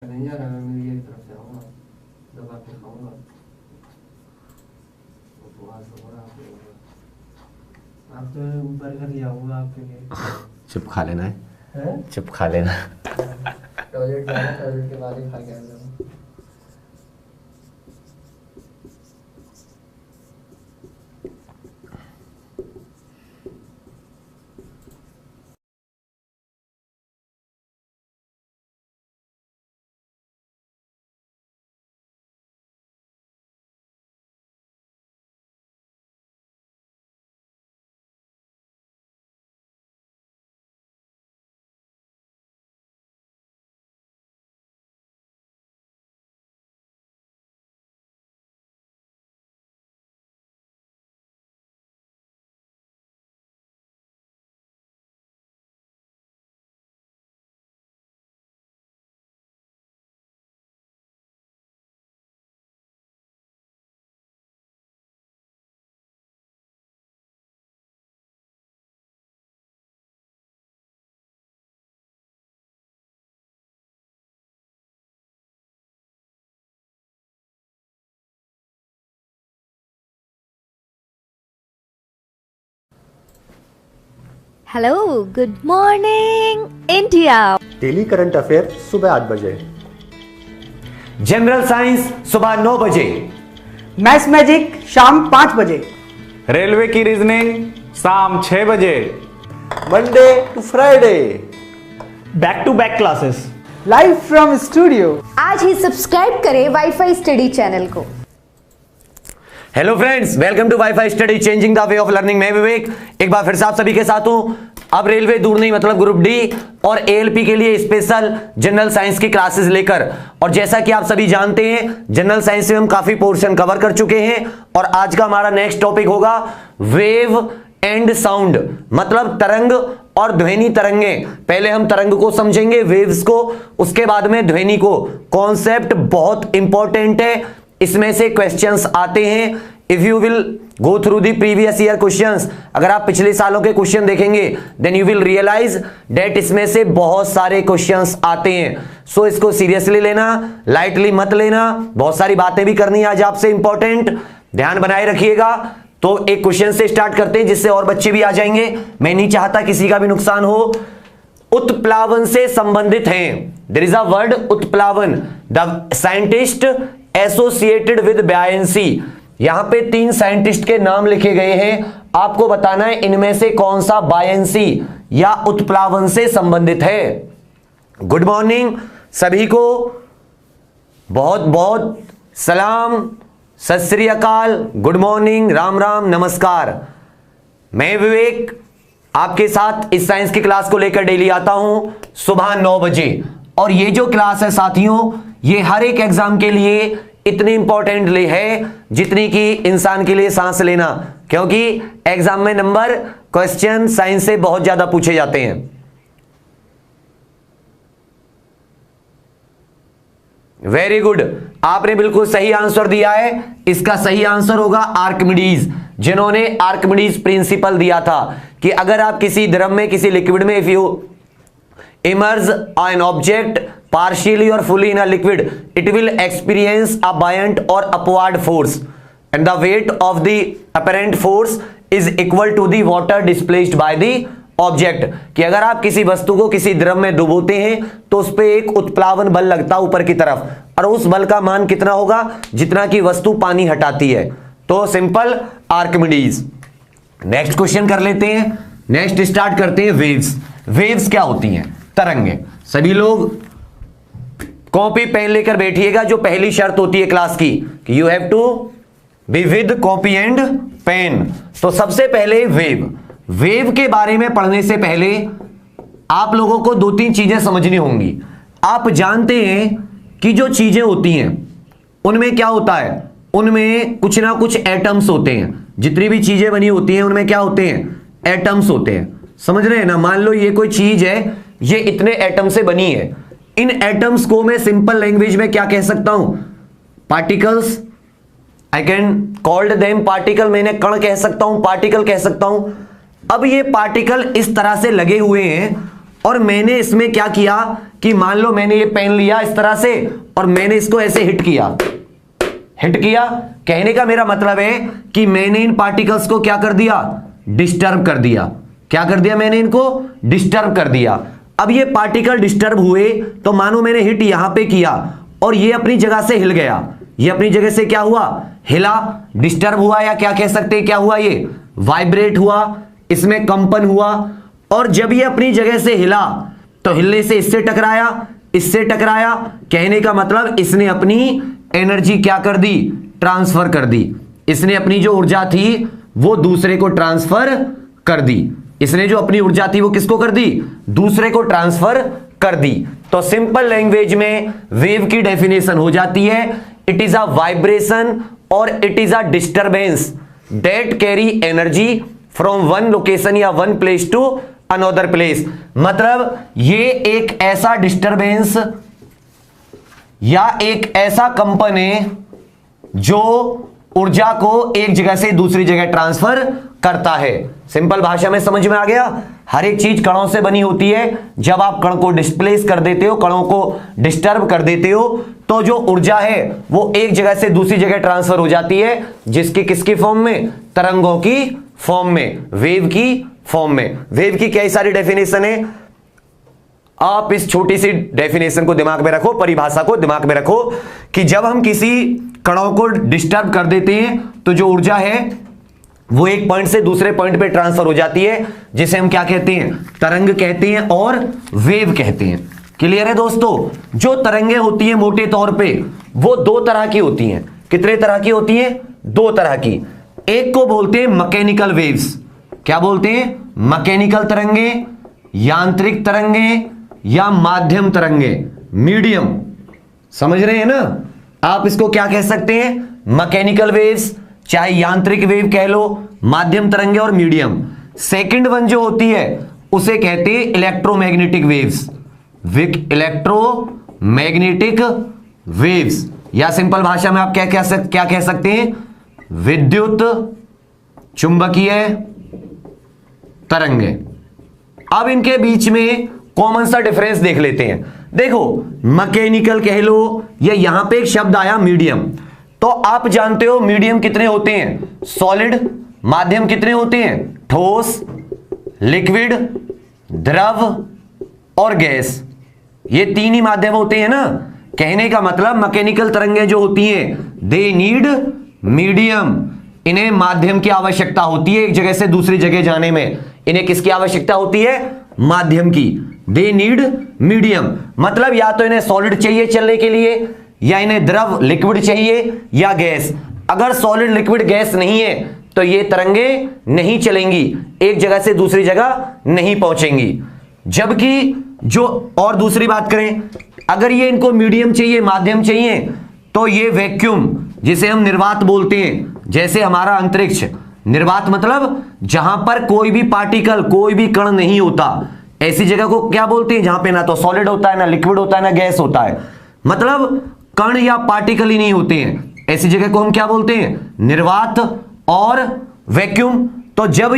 नहीं जा रहा, मैं मेरी एक तरफ से आऊँगा, दबा के खाऊंगा। उपवास होगा आप तो बर्गर ले आऊँगा आपके लिए। चुप खा लेना है, हैं? चुप खा लेना। टॉयलेट जाना, टॉयलेट के बाद ही खा के आ जाऊँ। Hello, good morning India. Daily current affair सुबह 8 बजे, जनरल साइंस सुबह 9 बजे, मैथ्स मैजिक शाम 5 बजे, रेलवे की रीजनिंग शाम 6 बजे, Monday to Friday, back to back classes. Live from studio. आज ही सब्सक्राइब करें वाईफाई स्टडी चैनल को। Hello friends, welcome to WiFi study changing the way of learning. मैं विवेक एक बार फिर से आप सभी के साथ हूं। अब रेलवे दूर नहीं मतलब ग्रुप डी और एएलपी के लिए स्पेशल जनरल साइंस की क्लासेस लेकर, और जैसा कि आप सभी जानते हैं जनरल साइंस में हम काफी पोर्शन कवर कर चुके हैं और आज का हमारा नेक्स्ट टॉपिक होगा वेव एंड साउंड, मतलब तरंग और ध्वनि तरंगे। पहले हम तरंग को समझेंगे, वेव्स को, उसके बाद में ध्वनि को। कॉन्सेप्ट बहुत इंपॉर्टेंट है, इसमें से क्वेश्चंस आते हैं। If you will go through the previous year questions, अगर आप पिछले सालों के क्वेश्चन देखेंगे then you will realise that इसमें से बहुत सारे क्वेश्चंस आते हैं। सो इसको सीरियसली लेना, लाइटली मत लेना। बहुत सारी बातें भी करनी है आज आपसे, इंपॉर्टेंट, ध्यान बनाए रखिएगा। तो एक क्वेश्चन से स्टार्ट करते हैं जिससे और बच्चे भी आ जाएंगे। मैं नहीं चाहता किसी का भी नुकसान हो। उत्प्लावन से संबंधित हैं, देयर इज अ वर्ड उत्प्लावन, the scientist associated with buoyancy. यहां पे 3 साइंटिस्ट के नाम लिखे गए हैं, आपको बताना है इनमें से कौन सा बायंसी या उत्प्लावन से संबंधित है। गुड मॉर्निंग सभी को, बहुत बहुत सलाम, सत श्री अकाल, गुड मॉर्निंग, राम राम, नमस्कार। मैं विवेक आपके साथ इस साइंस की क्लास को लेकर डेली आता हूं सुबह 9 बजे। और ये जो क्लास है साथियों, ये हर एक एग्जाम के लिए इतनी इंपॉर्टेंट है जितनी कि इंसान के लिए सांस लेना, क्योंकि एग्जाम में नंबर क्वेश्चन साइंस से बहुत ज्यादा पूछे जाते हैं। वेरी गुड, आपने बिल्कुल सही आंसर दिया है। इसका सही आंसर होगा आर्किमिडीज, जिन्होंने आर्किमिडीज प्रिंसिपल दिया था कि अगर आप किसी द्रव में, किसी लिक्विड में, if you immerse an object partially or fully in a liquid, it will experience a buoyant or upward force and the weight of the apparent force is equal to the water displaced by the object। कि अगर आप किसी वस्तु को किसी द्रव में डुबोते हैं तो उस पर एक उत्प्लावन बल लगता है ऊपर की तरफ, और उस बल का मान कितना होगा, जितना की वस्तु पानी हटाती है। तो सिंपल, आर्किमिडीज। नेक्स्ट क्वेश्चन कर लेते हैं। नेक्स्ट स्टार्ट करते हैं वेव्स। वेव्स क्या होती हैं? तरंगे। सभी लोग कॉपी पेन लेकर बैठिएगा, जो पहली शर्त होती है क्लास की कि you have to be with copy and pen. तो सबसे पहले वेव, वेव के बारे में पढ़ने से पहले आप लोगों को 2-3 चीजें समझनी होंगी। आप जानते हैं कि जो चीजें होती हैं उनमें क्या होता है, उनमें कुछ ना कुछ एटम्स होते हैं। जितनी भी चीजें बनी होती हैं उनमें क्या होते हैं, एटम्स होते हैं। समझ रहे हैं ना? मान लो ये कोई चीज है, ये इतने एटम से बनी है। इन एटम्स को मैं सिंपल लैंग्वेज में क्या कह सकता हूं, particles. I can called them particle, मैंने कण कह सकता हूं, पार्टिकल कह सकता हूं। अब ये पार्टिकल इस तरह से लगे हुए हैं और मैंने इसमें क्या किया कि मान लो मैंने ये पेन लिया इस तरह से और मैंने इसको ऐसे हिट किया। कहने का मेरा मतलब है कि मैंने इन पार्टिकल्स को क्या कर दिया, डिस्टर्ब कर दिया। क्या कर दिया मैंने, इनको डिस्टर्ब कर दिया। अब ये पार्टिकल डिस्टर्ब हुए तो मानो मैंने हिट यहां पे किया और ये अपनी जगह से हिल गया। ये अपनी जगह से क्या हुआ, हिला, डिस्टर्ब हुआ, या क्या कह सकते हैं क्या हुआ, ये वाइब्रेट हुआ, इसमें कंपन हुआ। और जब ये अपनी जगह से हिला तो हिलने से इससे टकराया, इससे टकराया। कहने का मतलब इसने अपनी एनर्जी क्या कर दी, ट्रांसफर कर दी। इसने अपनी जो ऊर्जा थी वो दूसरे को ट्रांसफर कर दी। इसने जो अपनी ऊर्जा थी वो किसको कर दी, दूसरे को ट्रांसफर कर दी। तो सिंपल लैंग्वेज में वेव की डेफिनेशन हो जाती है, इट इज अ वाइब्रेशन और it is a disturbance that carry energy from one location या one place to another place. मतलब ये एक ऐसा डिस्टरबेंस या एक ऐसा कंपन है जो ऊर्जा को एक जगह से दूसरी जगह ट्रांसफर करता है। सिंपल भाषा में समझ में आ गया। हर एक चीज कणों से बनी होती है। जब आप कण को डिस्प्लेस कर देते हो, कणों को डिस्टर्ब कर देते हो, तो जो ऊर्जा है वो एक जगह से दूसरी जगह ट्रांसफर हो जाती है, जिसकी किसकी फॉर्म में, तरंगों की फॉर्म में, वेव की फॉर्म में। वेव की कई सारी डेफिनेशन है, आप इस छोटी सी डेफिनेशन को दिमाग में रखो, परिभाषा को दिमाग में रखो कि जब हम किसी कणों को डिस्टर्ब कर देते हैं तो जो ऊर्जा है वो एक पॉइंट से दूसरे पॉइंट पे ट्रांसफर हो जाती है, जिसे हम क्या कहते हैं, तरंग कहते हैं और वेव कहते हैं। क्लियर है दोस्तों। जो तरंगे होती हैं मोटे तौर पे वो दो तरह की होती हैं। कितने तरह की होती हैं, दो तरह की। एक को बोलते हैं मैकेनिकल वेव्स। क्या बोलते हैं, मैकेनिकल तरंगे, यांत्रिक तरंगे या माध्यम तरंगे, मीडियम। समझ रहे हैं ना। आप इसको क्या कह सकते हैं, मैकेनिकल वेव्स, चाहे यांत्रिक वेव कह लो, माध्यम तरंगे और मीडियम। सेकंड वन जो होती है उसे कहते हैं इलेक्ट्रोमैग्नेटिक वेव्स, इलेक्ट्रोमैग्नेटिक वेव्स, या सिंपल भाषा में आप क्या कह सकते हैं, विद्युत चुंबकीय तरंगे। अब इनके बीच में कॉमन सा डिफरेंस देख लेते हैं। देखो मैकेनिकल कह लो, या यहां पे एक शब्द आया मीडियम, तो आप जानते हो मीडियम कितने होते हैं, सॉलिड। माध्यम कितने होते हैं, ठोस, लिक्विड, द्रव और गैस। ये तीन ही माध्यम होते हैं ना। कहने का मतलब मैकेनिकल तरंगें जो होती हैं दे नीड मीडियम। इन्हें माध्यम की आवश्यकता होती है एक जगह से दूसरी जगह जाने में। इन्हें किसकी आवश्यकता होती है, माध्यम की। दे नीड मीडियम, मतलब या तो इन्हें सॉलिड चाहिए चलने के लिए, या इन्हें द्रव लिक्विड चाहिए, या गैस। अगर सॉलिड लिक्विड गैस नहीं है तो ये तरंगे नहीं चलेंगी, एक जगह से दूसरी जगह नहीं पहुंचेंगी। जबकि जो और दूसरी बात करें, अगर ये इनको मीडियम चाहिए, माध्यम चाहिए, तो ये वैक्यूम, जिसे हम निर्वात बोलते हैं, जैसे हमारा अंतरिक्ष, निर्वात मतलब जहां पर कोई भी पार्टिकल, कोई भी कण नहीं होता, ऐसी जगह को क्या बोलते हैं जहां पे ना तो सॉलिड होता है, ना लिक्विड होता है, ना गैस होता है, मतलब कण या पार्टिकल ही नहीं होते हैं, ऐसी जगह को हम क्या बोलते हैं, निर्वात और वैक्यूम। तो जब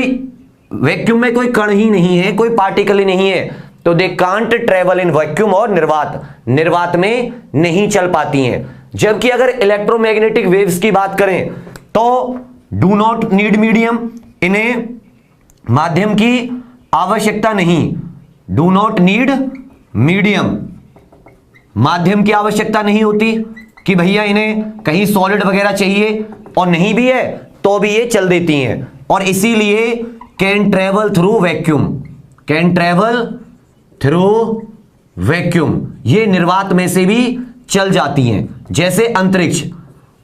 वैक्यूम में कोई कण ही नहीं है, कोई पार्टिकल ही नहीं है, तो they can't travel in vacuum, और निर्वात में नहीं चल पाती हैं। जबकि अगर इलेक्ट्रोमैग्नेटिक वेव्स की बात करें तो डू नॉट नीड मीडियम, इन्हें माध्यम की आवश्यकता नहीं। डू नॉट नीड मीडियम, माध्यम की आवश्यकता नहीं होती कि भैया इन्हें कहीं सॉलिड वगैरह चाहिए, और नहीं भी है तो भी ये चल देती हैं। और इसीलिए can travel through vacuum, can travel through vacuum, ये निर्वात में से भी चल जाती हैं, जैसे अंतरिक्ष।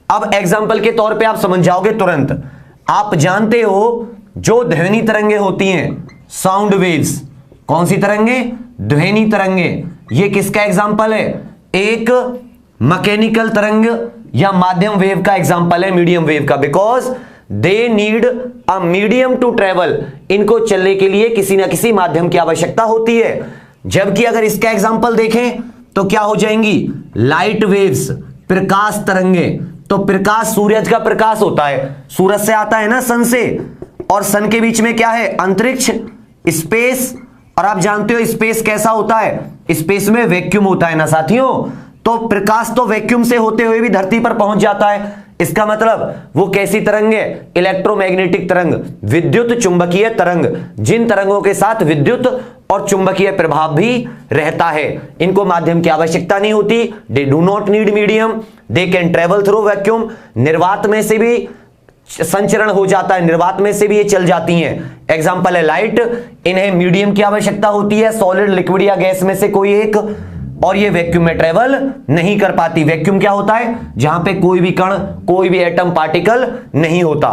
अब एग्जाम्पल के तौर पे आप समझ जाओगे तुरंत। आप जानते हो जो ध्वनि तरंगे होती हैं, साउंड वेव्स, कौन सी तरंगे, ध्वनि तरंगे, ये किसका एग्जाम्पल है, एक मैकेनिकल तरंग या माध्यम वेव का एग्जाम्पल है, मीडियम वेव का। Because they need a medium to travel, इनको चलने के लिए किसी ना किसी माध्यम की आवश्यकता होती है। जबकि अगर इसका एग्जाम्पल देखें तो क्या हो जाएंगी, लाइट वेव्स, प्रकाश तरंगे। तो प्रकाश सूरज का प्रकाश होता है, सूरज से आता है ना, सन से, और सन के बीच में क्या है, अंतरिक्ष, स्पेस, और आप जानते हो स्पेस कैसा होता है, स्पेस में वैक्यूम होता है ना साथियों। तो प्रकाश तो वैक्यूम से होते हुए भी धरती पर पहुंच जाता है। इसका मतलब वो कैसी तरंग है, इलेक्ट्रोमैग्नेटिक तरंग, विद्युत चुंबकीय तरंग, जिन तरंगों के साथ विद्युत और चुंबकीय प्रभाव भी रहता है। इनको माध्यम की आवश्यकता नहीं होती, they do not need medium, they can travel through vacuum. निर्वात में से भी संचरण हो जाता है, निर्वात में से भी ये चल जाती हैं। एग्जांपल है लाइट, इन्हें मीडियम की आवश्यकता होती है, सॉलिड, लिक्विड या गैस में से कोई एक, और ये वैक्यूम में ट्रेवल नहीं कर पाती। वैक्यूम क्या होता है, जहां पे कोई भी कण, कोई भी एटम पार्टिकल नहीं होता।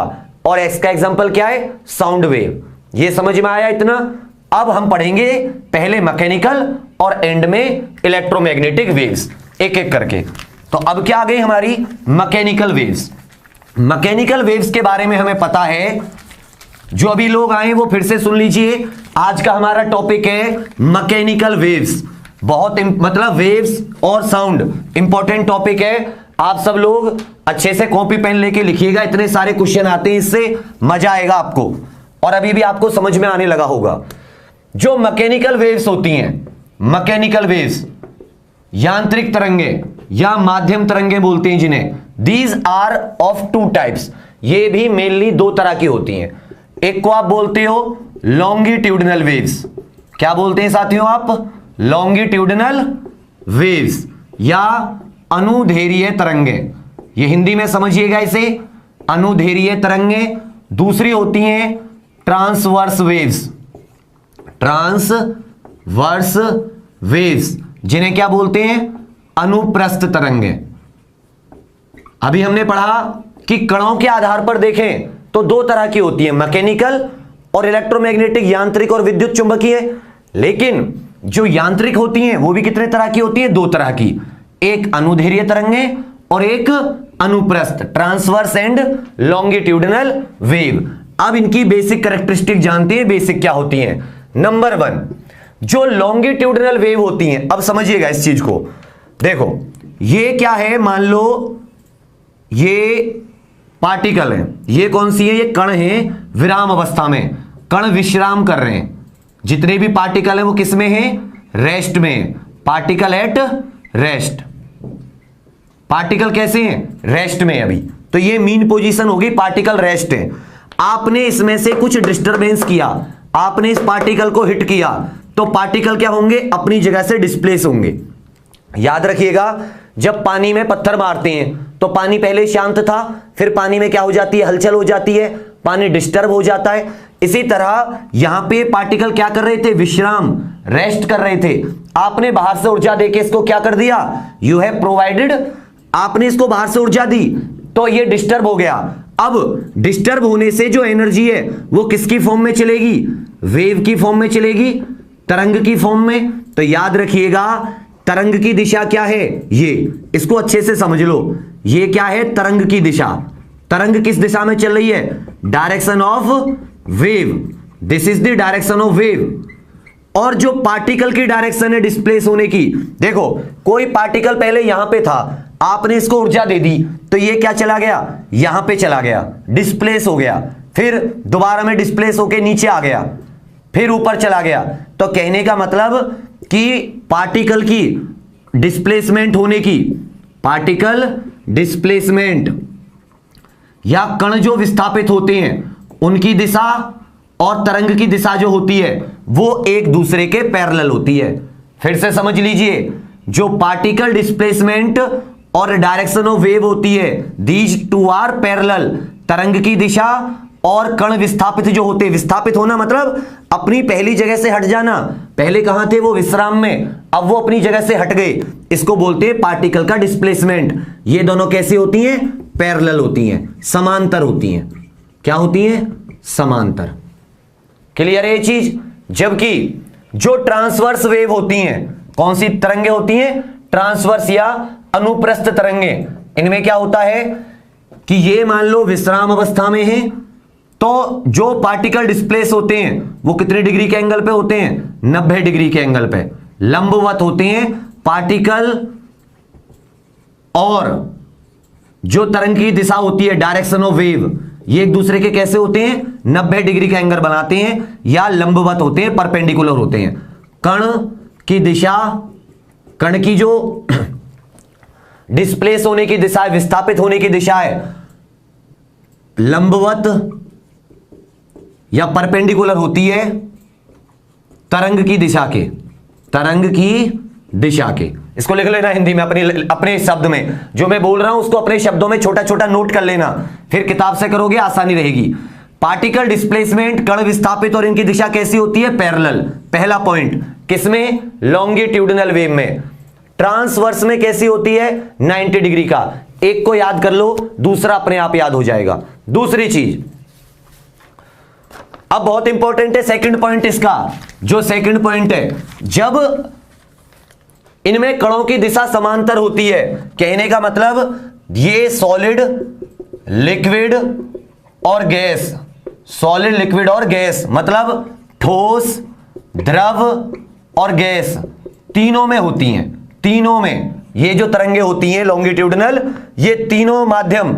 और इसका एग्जांपल क्या है, साउंड वेव। ये समझ में आया इतना। अब हम पढ़ेंगे पहले मैकेनिकल और एंड में इलेक्ट्रोमैग्नेटिक वेव्स, एक एक करके। तो अब क्या आ गई हमारी मैकेनिकल वेव्स। मैकेनिकल वेव्स के बारे में हमें पता है, जो अभी लोग आए वो फिर से सुन लीजिए। आज का हमारा टॉपिक है मैकेनिकल वेव्स। बहुत मतलब वेव्स और साउंड इंपॉर्टेंट टॉपिक है। आप सब लोग अच्छे से कॉपी पेन लेके लिखिएगा, इतने सारे क्वेश्चन आते हैं, इससे मजा आएगा आपको और अभी भी आपको समझ में आने लगा होगा। जो मैकेनिकल वेव्स होती हैं, मैकेनिकल वेव्स यांत्रिक तरंगे या माध्यम तरंगे बोलते हैं जिन्हें, these are of two types. ये भी मेनली दो तरह की होती हैं। एक को आप बोलते हो लॉन्गिट्यूडिनल वेव्स। क्या बोलते हैं साथियों आप, लॉन्गिट्यूडिनल वेव्स या अनुदैर्घ्य तरंगे। ये हिंदी में समझिएगा इसे, अनुदैर्घ्य तरंगे। दूसरी होती हैं ट्रांसवर्स वेव्स, ट्रांसवर्स वेव्स, जिन्हें क्या बोलते हैं, अनुप्रस्थ तरंगे। अभी हमने पढ़ा कि कणों के आधार पर देखें तो दो तरह की होती है, मैकेनिकल और इलेक्ट्रोमैग्नेटिक, यांत्रिक और विद्युत चुंबकीय। लेकिन जो यांत्रिक होती हैं वो भी कितने तरह की होती है, दो तरह की, एक अनुदैर्घ्य तरंगे और एक अनुप्रस्थ, ट्रांसवर्स एंड लॉन्गिट्यूडिनल वेव। अब इनकी बेसिक कैरेक्टरिस्टिक जानते हैं, बेसिक क्या होती हैं। नंबर 1, जो लॉन्गिट्यूडिनल वेव होती हैं, अब समझिएगा इस चीज को। देखो ये क्या है, मान लो ये पार्टिकल है, ये कौन सी है, ये कण है विराम अवस्था में, कण विश्राम कर रहे हैं। जितने भी पार्टिकल है वो किस में है, रेस्ट में, पार्टिकल एट रेस्ट। पार्टिकल कैसे हैं, रेस्ट में अभी। तो ये मीन पोजीशन होगी, पार्टिकल रेस्ट है। आपने इसमें से कुछ डिस्टरबेंस किया, आपने इस पार्टिकल को हिट किया, तो पार्टिकल क्या होंगे, अपनी जगह से डिस्प्लेस होंगे। याद रखिएगा, जब पानी में पत्थर मारते हैं तो पानी पहले शांत था, फिर पानी में क्या हो जाती है, हलचल हो जाती है, पानी डिस्टर्ब हो जाता है। इसी तरह यहां पे पार्टिकल क्या कर रहे थे, विश्राम, रेस्ट कर रहे थे। आपने बाहर से ऊर्जा देके इसको क्या कर दिया, यू हैव प्रोवाइडेड, आपने इसको बाहर से ऊर्जा दी तो ये डिस्टर्ब हो गया। अब डिस्टर्ब होने से जो एनर्जी है वो किसकी फॉर्म में चलेगी, वेव की फॉर्म में चलेगी, तरंग की फॉर्म में। तो याद रखिएगा तरंग की दिशा क्या है, ये, इसको अच्छे से समझ लो। ये क्या है, तरंग की दिशा। तरंग किस दिशा में चल रही है, direction of wave, this is the direction of wave. और जो पार्टिकल की डायरेक्शन है डिस्प्लेस होने की, देखो कोई पार्टिकल पहले यहां पे था, आपने इसको ऊर्जा दे दी तो ये क्या चला गया, यहां पे चला गया, डिस्प्लेस हो गया, फिर दोबारा में डिस्प्लेस होके नीचे आ गया, फिर ऊपर चला गया। तो कहने का मतलब कि पार्टिकल की डिस्प्लेसमेंट होने की, पार्टिकल डिस्प्लेसमेंट या कण जो विस्थापित होते हैं उनकी दिशा और तरंग की दिशा जो होती है वो एक दूसरे के पैरेलल होती है। फिर से समझ लीजिए, जो पार्टिकल डिस्प्लेसमेंट और डायरेक्शन ऑफ वेव होती है, दीज टू आर पैरेलल। तरंग की दिशा और कण विस्थापित जो होते हैं, विस्थापित होना मतलब अपनी पहली जगह से हट जाना। पहले कहां थे वो, विश्राम में, अब वो अपनी जगह से हट गए, इसको बोलते हैं पार्टिकल का डिस्प्लेसमेंट। ये दोनों कैसी होती हैं, पैरेलल होती हैं, समांतर होती हैं। क्या होती हैं, समांतर। क्लियर है ये चीज। जबकि जो ट्रांसवर्स वेव होती हैं, कौन सी तरंगे होती हैं, ट्रांसवर्स या अनुप्रस्थ तरंगे। इनमें क्या होता है कि ये मान लो विश्राम अवस्था में है, तो जो पार्टिकल डिस्प्लेस होते हैं वो कितने डिग्री के एंगल पे होते हैं, 90 डिग्री के एंगल पे लंबवत होते हैं पार्टिकल। और जो तरंग की दिशा होती है, डायरेक्शन ऑफ वेव, ये एक दूसरे के कैसे होते हैं, 90 डिग्री का एंगल बनाते हैं या लंबवत होते हैं, परपेंडिकुलर होते हैं। कण की दिशा, कण की जो डिस्प्लेस होने की दिशा है, विस्थापित होने की दिशा है, लंबवत या परपेंडिकुलर होती है तरंग की दिशा के, तरंग की दिशा के। इसको लिख लेना हिंदी में अपने शब्द में, जो मैं बोल रहा हूं उसको अपने शब्दों में छोटा छोटा नोट कर लेना, फिर किताब से करोगे आसानी रहेगी। पार्टिकल डिस्प्लेसमेंट, कण विस्थापित और इनकी दिशा कैसी होती है? पैरेलल। पहला पॉइंट किसमें? लॉन्गिट्यूडिनल वेव में। ट्रांसवर्स में कैसी होती है? 90 डिग्री का। एक को याद कर लो, दूसरा अपने आप याद हो जाएगा। दूसरी चीज अब बहुत इंपॉर्टेंट है सेकंड पॉइंट इसका, जो सेकंड पॉइंट है, जब इनमें कणों की दिशा समांतर होती है, कहने का मतलब ये सॉलिड, लिक्विड और गैस, सॉलिड, लिक्विड और गैस, मतलब ठोस, द्रव और गैस तीनों में होती हैं। तीनों में ये जो तरंगे होती हैं लॉन्गिट्यूडिनल, ये तीनों माध्यम,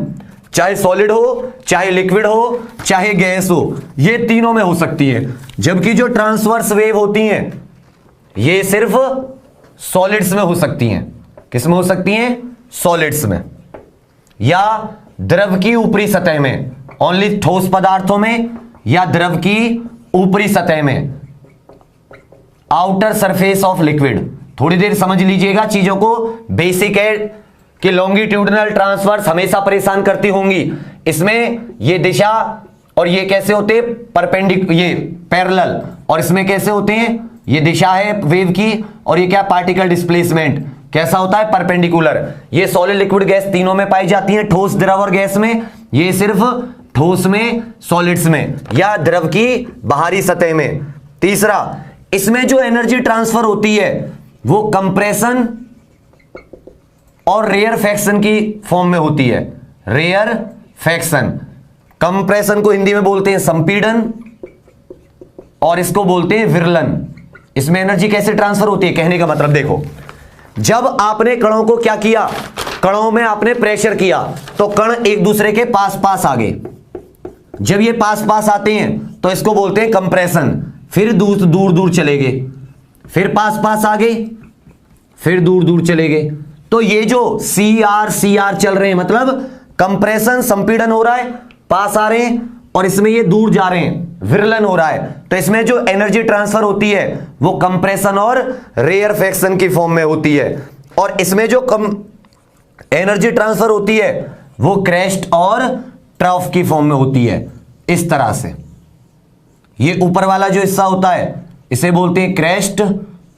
चाहे सॉलिड हो, चाहे लिक्विड हो, चाहे गैस हो, ये तीनों में हो सकती है। जबकि जो ट्रांसवर्स वेव होती हैं ये सिर्फ सॉलिड्स में हो सकती हैं। किस में हो सकती हैं? सॉलिड्स में, या द्रव की ऊपरी सतह में, ओनली ठोस पदार्थों में, या द्रव की ऊपरी सतह में, आउटर सरफेस ऑफ लिक्विड। थोड़ी देर समझ लीजिएगा चीजों को, बेसिक है कि लॉन्गिट्यूडिनल ट्रांसवर्स हमेशा परेशान करती होंगी। इसमें ये दिशा और ये कैसे होते हैं? ये पैरेलल। और इसमें कैसे होते हैं? ये दिशा है वेव की और ये क्या? पार्टिकल डिस्प्लेसमेंट कैसा होता है? परपेंडिकुलर। ये सॉलिड, लिक्विड, गैस तीनों में पाई जाती है, ठोस, द्रव और गैस में। ये सिर्फ ठोस में, सॉलिड्स में, या द्रव की बाहरी सतह में। तीसरा, इसमें जो एनर्जी ट्रांसफर होती है वो कंप्रेशन और रेयरफैक्शन की फॉर्म में होती है। रेयरफैक्शन, कंप्रेशन को हिंदी में बोलते हैं संपीड़न और इसको बोलते हैं विरलन। इसमें एनर्जी कैसे ट्रांसफर होती है? कहने का मतलब देखो, जब आपने कणों को क्या किया, कणों में आपने प्रेशर किया तो कण एक दूसरे के पास पास आ गए। जब ये पास पास आते हैं तो इसको बोलते हैं कंप्रेशन। फिर दूर दूर दूर चले गए, फिर पास पास आ गए, फिर दूर दूर चले गए। तो ये जो CR चल रहे हैं, मतलब कंप्रेशन, संपीड़न हो रहा है, पास आ रहे हैं, और इसमें ये दूर जा रहे हैं, विरलन हो रहा है। तो इसमें जो एनर्जी ट्रांसफर होती है वो कंप्रेशन और रेयरफैक्शन की फॉर्म में होती है। और इसमें जो एनर्जी ट्रांसफर होती है वो क्रेस्ट और ट्रफ की फॉर्म में होती है। इस तरह से ये ऊपर वाला जो हिस्सा होता है इसे बोलते हैं क्रेस्ट,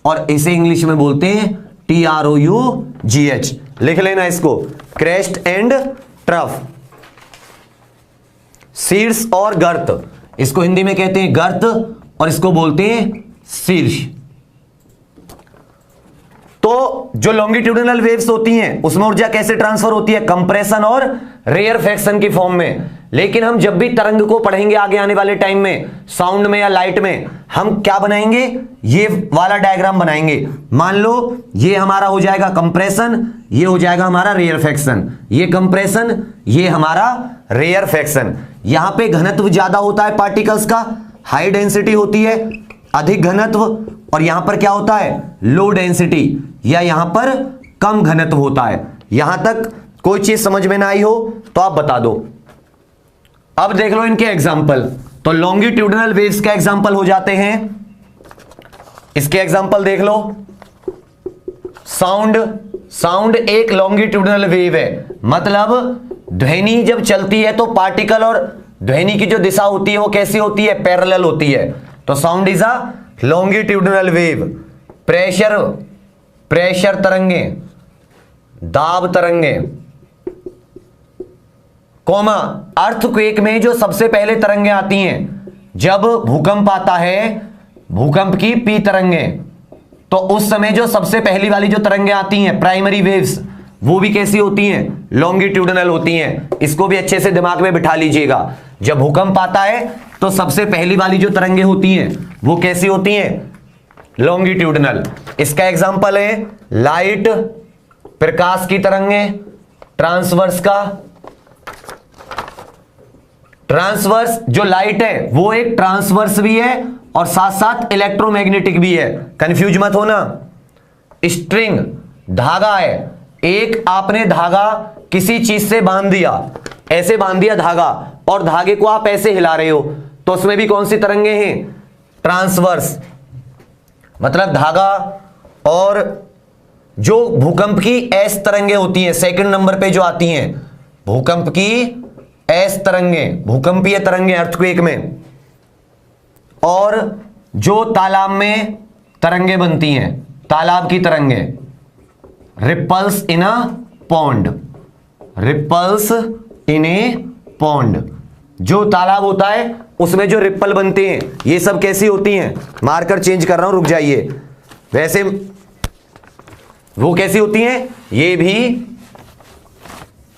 और इसे इंग्लिश में बोलते हैं TROUGH। लिख लेना इसको, क्रेस्ट एंड ट्रफ। शीर्ष और गर्त, इसको हिंदी में कहते हैं गर्त और इसको बोलते हैं शीर्ष। तो जो लॉन्गिट्यूडिनल वेव्स होती हैं उसमें ऊर्जा कैसे ट्रांसफर होती है? कंप्रेशन और रेयरफैक्शन की फॉर्म में। लेकिन हम जब भी तरंग को पढ़ेंगे आगे आने वाले टाइम में, साउंड में या लाइट में, हम क्या बनाएंगे? ये वाला डायग्राम बनाएंगे। मान लो ये हमारा हो जाएगा कंप्रेशन, ये हो जाएगा हमारा रेयरफैक्शन, ये कंप्रेशन, ये हमारा रेयरफैक्शन। यहां पे घनत्व ज्यादा होता है पार्टिकल्स का, हाई डेंसिटी होती है, अधिक घनत्व, और यहां पर क्या होता है? लो डेंसिटी, या यहां पर कम घनत्व होता है। यहां तक कोई चीज समझ में ना आई हो तो आप बता दो। अब देख लो इनके एग्जाम्पल। तो लॉन्गिट्यूडिनल वेव्स का एग्जाम्पल हो जाते हैं, इसके एग्जाम्पल देख लो। साउंड एक लॉन्गिट्यूडिनल वेव है, मतलब ध्वनि जब चलती है तो पार्टिकल और ध्वनि की जो दिशा होती है वो कैसी होती है? पैरेलल होती है। तो sound is a longitudinal wave. Pressure तरंगे, दाब तरंगे, कोमा अर्थक्वेक में जो सबसे पहले तरंगे आती हैं, जब भूकंप आता है, भूकंप की पी तरंगे, तो उस समय जो सबसे पहली वाली जो तरंगे आती हैं प्राइमरी वेव्स, वो भी कैसी होती हैं? लॉन्गिट्यूडिनल होती हैं। इसको भी अच्छे से दिमाग में बिठा लीजिएगा। जब भूकंप आता है तो सबसे पहली वाली जो तरंगे होती हैं वो कैसी होती हैं? लॉन्गिट्यूडिनल। इसका एग्जांपल है लाइट, प्रकाश की तरंगे, ट्रांसवर्स का, ट्रांसवर्स जो लाइट है वो एक ट्रांसवर्स भी है और साथ साथ इलेक्ट्रोमैग्नेटिक भी है, कंफ्यूज मत होना। स्ट्रिंग धागा है, एक आपने धागा किसी चीज से बांध दिया, ऐसे बांध दिया धागा, और धागे को आप ऐसे हिला रहे हो, तो उसमें भी कौन सी तरंगे हैं? ट्रांसवर्स। मतलब धागा, और जो भूकंप की एस तरंगे होती हैं, सेकंड नंबर पे जो आती हैं भूकंप की एस तरंगे, भूकंपीय तरंगे अर्थक्वेक में, और जो तालाब में तरंगे बनती हैं, तालाब की तरंगे, ripples in a pond, ripples in a pond, जो तालाब होता है उसमें जो रिपल बनते हैं, ये सब कैसी होती हैं? मार्कर चेंज कर रहा हूं, रुक जाइए। वैसे वो कैसी होती हैं? ये भी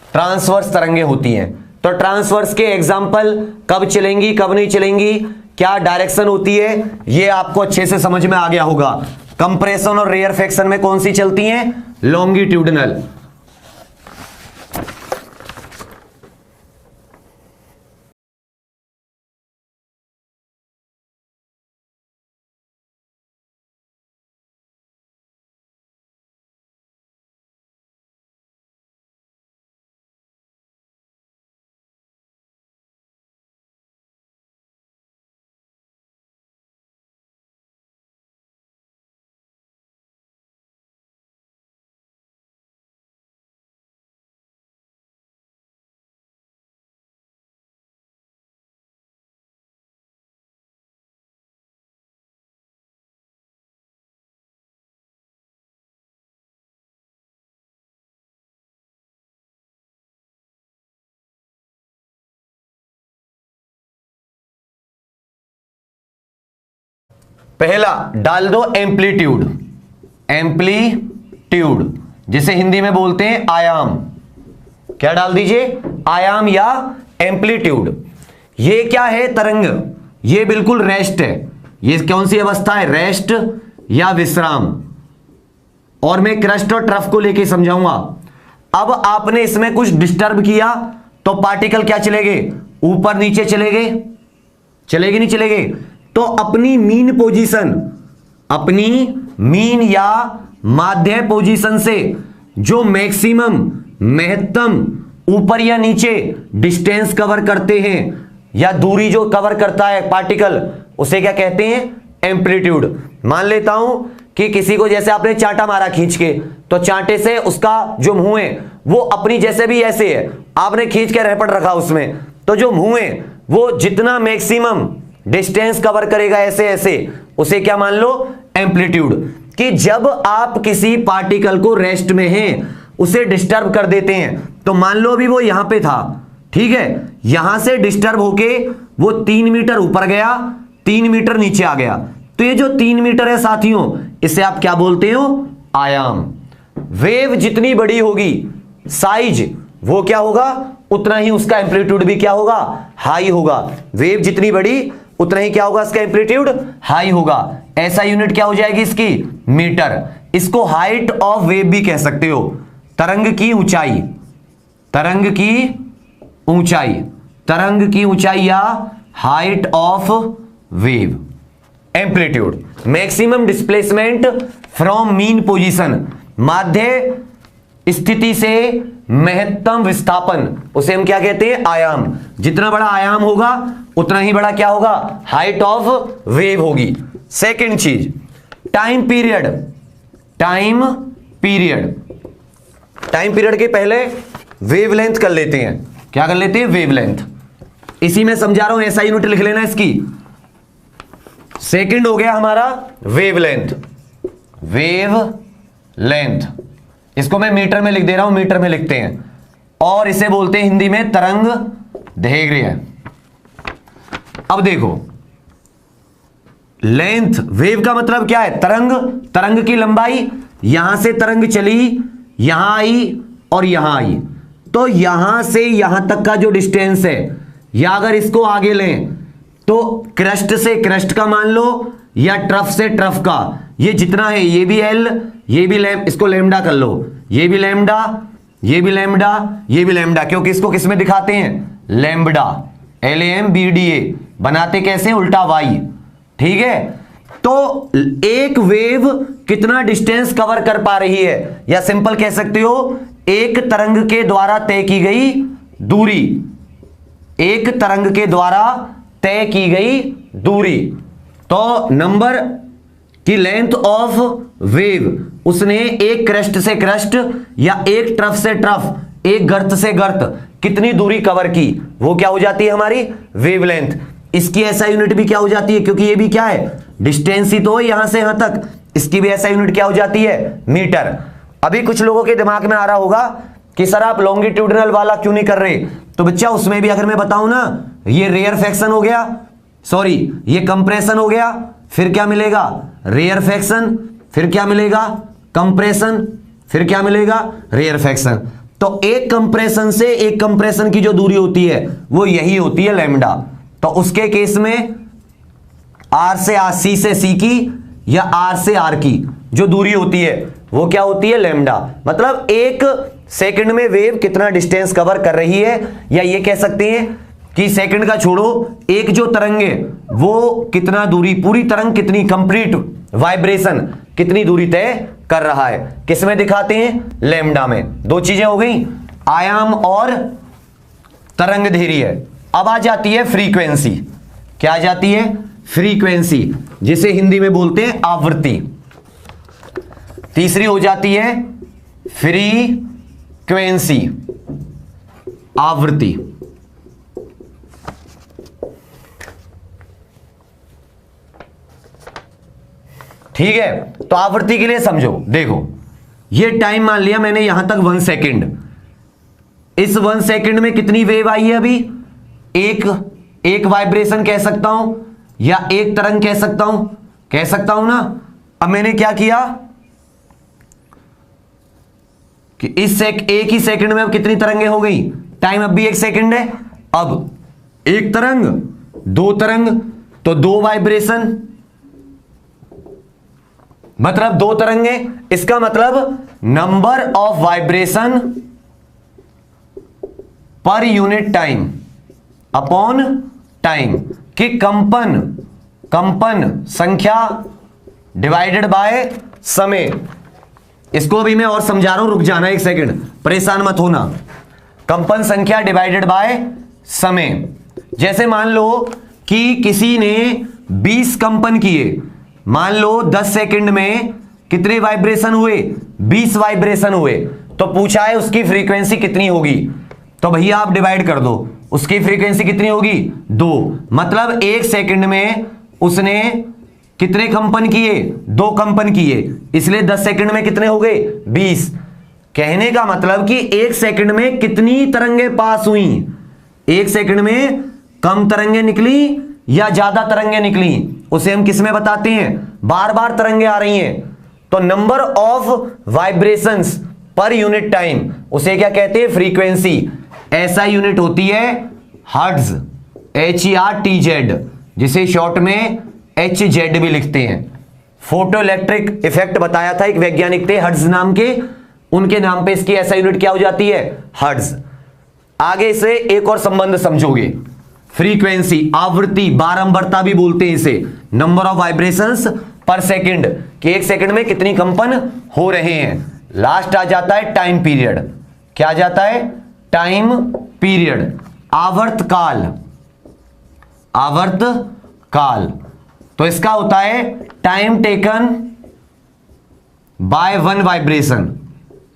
ट्रांसवर्स तरंगे होती हैं। तो ट्रांसवर्स के एग्जाम्पल कब चलेंगी कब नहीं चलेंगी, क्या डायरेक्शन होती है, ये आपको अच्छे से समझ में आ गया होगा। कंप्रेशन और रेयरफेक्शन में कौन सी चलती हैं? लॉन्गिट्यूडनल। पहला डाल दो एम्पलीट्यूड, एम्पलीट्यूड जिसे हिंदी में बोलते हैं आयाम। क्या डाल दीजिए? आयाम या एम्पलीट्यूड। ये क्या है? तरंग। ये बिल्कुल रेस्ट है। ये कौन सी अवस्था है? रेस्ट या विश्राम। और मैं क्रस्ट और ट्रफ को लेके समझाऊंगा। अब आपने इसमें कुछ डिस्टर्ब किया तो पार्टिकल क्या चलेंगे? ऊपर नीचे चलेंगे, चलेंगे नहीं चलेंगे? तो अपनी मीन पोजीशन, अपनी मीन या माध्य पोजीशन से जो मैक्सिमम, महत्तम ऊपर या नीचे डिस्टेंस कवर करते हैं या दूरी जो कवर करता है पार्टिकल, उसे क्या कहते हैं? एम्पलीट्यूड। मान लेता हूं कि किसी को जैसे आपने चांटा मारा खींच के, तो चांटे से उसका जो मुंह है वो अपनी जैसे भी ऐसे है, आपने खींच के रैपट रखा उसमें, तो जो मुंह है वो जितना मैक्सिमम डिस्टेंस कवर करेगा ऐसे ऐसे, उसे क्या मान लो? एम्पलीट्यूड। कि जब आप किसी पार्टिकल को रेस्ट में हैं, उसे डिस्टर्ब कर देते हैं, तो मान लो अभी वो यहां पे था, ठीक है, यहां से डिस्टर्ब होके वो 3 मीटर ऊपर गया, 3 मीटर नीचे आ गया, तो ये जो 3 मीटर है साथियों, इसे आप क्या बोलते हो? आयाम। वेव जितनी बड़ी होगी साइज, वो क्या होगा? उतना ही उसका एम्पलीट्यूड भी क्या होगा? हाई होगा। वेव जितनी बड़ी उतना ही क्या होगा? इसका एम्पलीट्यूड हाई होगा। ऐसा यूनिट क्या हो जाएगी इसकी? मीटर। इसको हाइट ऑफ वेव भी कह सकते हो, तरंग की ऊंचाई, तरंग की ऊंचाई, तरंग की ऊंचाई या height of wave. Amplitude, maximum displacement from mean position, माध्य स्थिति से महत्तम विस्थापन, उसे हम क्या कहते हैं? आयाम। जितना बड़ा आयाम होगा उतना ही बड़ा क्या होगा? हाइट ऑफ वेव होगी। सेकंड चीज, time period. Time period, time period के पहले वेवलेंथ कर लेते हैं। क्या कर लेते हैं? वेवलेंथ। इसी में समझा रहा हूं, ऐसा यूनिट लिख लेना इसकी। सेकंड हो गया हमारा वेवलेंथ, वेवलेंथ, इसको मैं मीटर में लिख दे रहा हूं, मीटर में लिखते हैं, और इसे बोलते हैं हिंदी में तरंग दैर्घ्य। अब देखो, लेंथ, वेव का मतलब क्या है? तरंग, तरंग की लंबाई। यहां से तरंग चली, यहां आई और यहां आई, तो यहां से यहां तक का जो डिस्टेंस है, या अगर इसको आगे लें तो क्रस्ट से क्रस्ट का मान लो, या ट्रफ से ट्रफ का, ये जितना है, ये भी एल, ये भी इसको लैम्डा कर लो, ये भी लैम्डा, ये भी लैम्डा, ये भी लैम्डा, क्योंकि इसको किस में दिखाते हैं? लैम्बडा। LAMBDA बनाते कैसे, उल्टा वाई, ठीक है। तो एक वेव कितना डिस्टेंस कवर कर पा रही है, या सिंपल कह सकते हो एक तरंग के द्वारा तय की गई दूरी, एक तरंग के द्वारा तय की गई दूरी। तो नंबर की लेंथ ऑफ वेव, उसने एक क्रस्ट से क्रस्ट या एक ट्रफ से ट्रफ, एक गर्त से गर्त कितनी दूरी कवर की, वो क्या हो जाती है हमारी वेवलेंथ। इसकी ऐसा यूनिट भी क्या हो जाती है, क्योंकि ये भी क्या है डिस्टेंस ही तो है यहां से यहां तक, इसकी भी ऐसा यूनिट क्या हो जाती है मीटर। अभी कुछ लोगों के दिमाग में आ रहा होगा कि सर आप लॉन्गिट्यूडनल वाला क्यों नहीं कर रहे, तो बच्चा उसमें भी अगर मैं बताऊं ना, ये रेयरफैक्शन हो गया, सॉरी ये कंप्रेशन हो गया, फिर क्या मिलेगा रेयरफैक्शन, फिर क्या मिलेगा कंप्रेशन, फिर क्या मिलेगा रेयरफैक्शन। तो एक कंप्रेशन से एक कंप्रेशन की जो दूरी होती है वो यही होती है लैम्डा। तो उसके केस में आर से आर, सी से सी की या आर से आर की जो दूरी होती है वो क्या होती है लैम्डा। मतलब एक सेकंड में वेव कितना डिस्टेंस कवर कर रही है, या ये कह सकते हैं कि सेकंड का छोड़ो, एक जो तरंग है वो कितना दूरी, पूरी तरंग कितनी कंप्लीट वाइब्रेशन कितनी दूरी तय कर रहा है, किसमें दिखाते हैं लैम्डा में। दो चीजें हो गई, आयाम और तरंग धैर्य। अब आ जाती है फ्रीक्वेंसी, क्या आ जाती है फ्रीक्वेंसी, जिसे हिंदी में बोलते हैं आवृत्ति। तीसरी हो जाती है फ्रीक्वेंसी, आवृत्ति। ठीक है, तो आवृत्ति के लिए समझो, देखो ये टाइम मान लिया मैंने यहां तक 1 सेकेंड, इस 1 सेकेंड में कितनी वेव आई है अभी, एक वाइब्रेशन कह सकता हूं या एक तरंग कह सकता हूं ना। अब मैंने क्या किया कि एक ही सेकंड में अब कितनी तरंगें हो गई, टाइम अब भी 1 सेकंड है, अब एक तरंग, दो तरंग, तो 2 वाइब्रेशन, मतलब 2 तरंगें, इसका मतलब number of vibration per unit time upon time कि कंपन संख्या डिवाइडेड बाय समय। इसको भी मैं और समझा रहा हूं, रुक जाना 1 सेकंड, परेशान मत होना। कंपन संख्या डिवाइडेड बाय समय। जैसे मान लो कि किसी ने 20 कंपन किए, मान लो 10 सेकंड में कितने वाइब्रेशन हुए, 20 वाइब्रेशन हुए, तो पूछा है उसकी फ्रीक्वेंसी कितनी होगी, तो भैया आप डिवाइड कर दो, उसकी फ्रीक्वेंसी कितनी होगी 2, मतलब 1 सेकंड में उसने कितने कंपन किए, 2 कंपन किए, इसलिए 10 सेकंड में कितने हो गए 20। कहने का मतलब कि 1 सेकंड में कितनी तरंगें पास हुई, 1 सेकंड में कम तरंगें निकली या ज्यादा तरंगें निकली, उसे हम किस में बताते हैं, बार बार तरंगें आ रही हैं, तो number of vibrations per unit time, उसे क्या कहते हैं फ्रीक्वेंसी। ऐसा यूनिट होती है हर्ट्ज, HERTZ, जिसे शॉर्ट में HZ भी लिखते हैं। फोटो इलेक्ट्रिक इफेक्ट बताया था, एक वैज्ञानिक थे हर्ट्ज नाम के, उनके नाम पे इसकी ऐसा यूनिट क्या हो जाती है हर्ट्ज। आगे से एक और संबंध समझोगे, फ्रीक्वेंसी आवृत्ति, बारंबारता भी बोलते हैं इसे, नंबर ऑफ वाइब्रेशंस पर सेकंड कि 1 सेकंड में कितनी कंपन हो रहे हैं। लास्ट आ जाता है टाइम पीरियड, क्या आ जाता है टाइम पीरियड, आवर्तकाल, आवर्तकाल। तो इसका होता है टाइम टेकन बाय 1 वाइब्रेशन,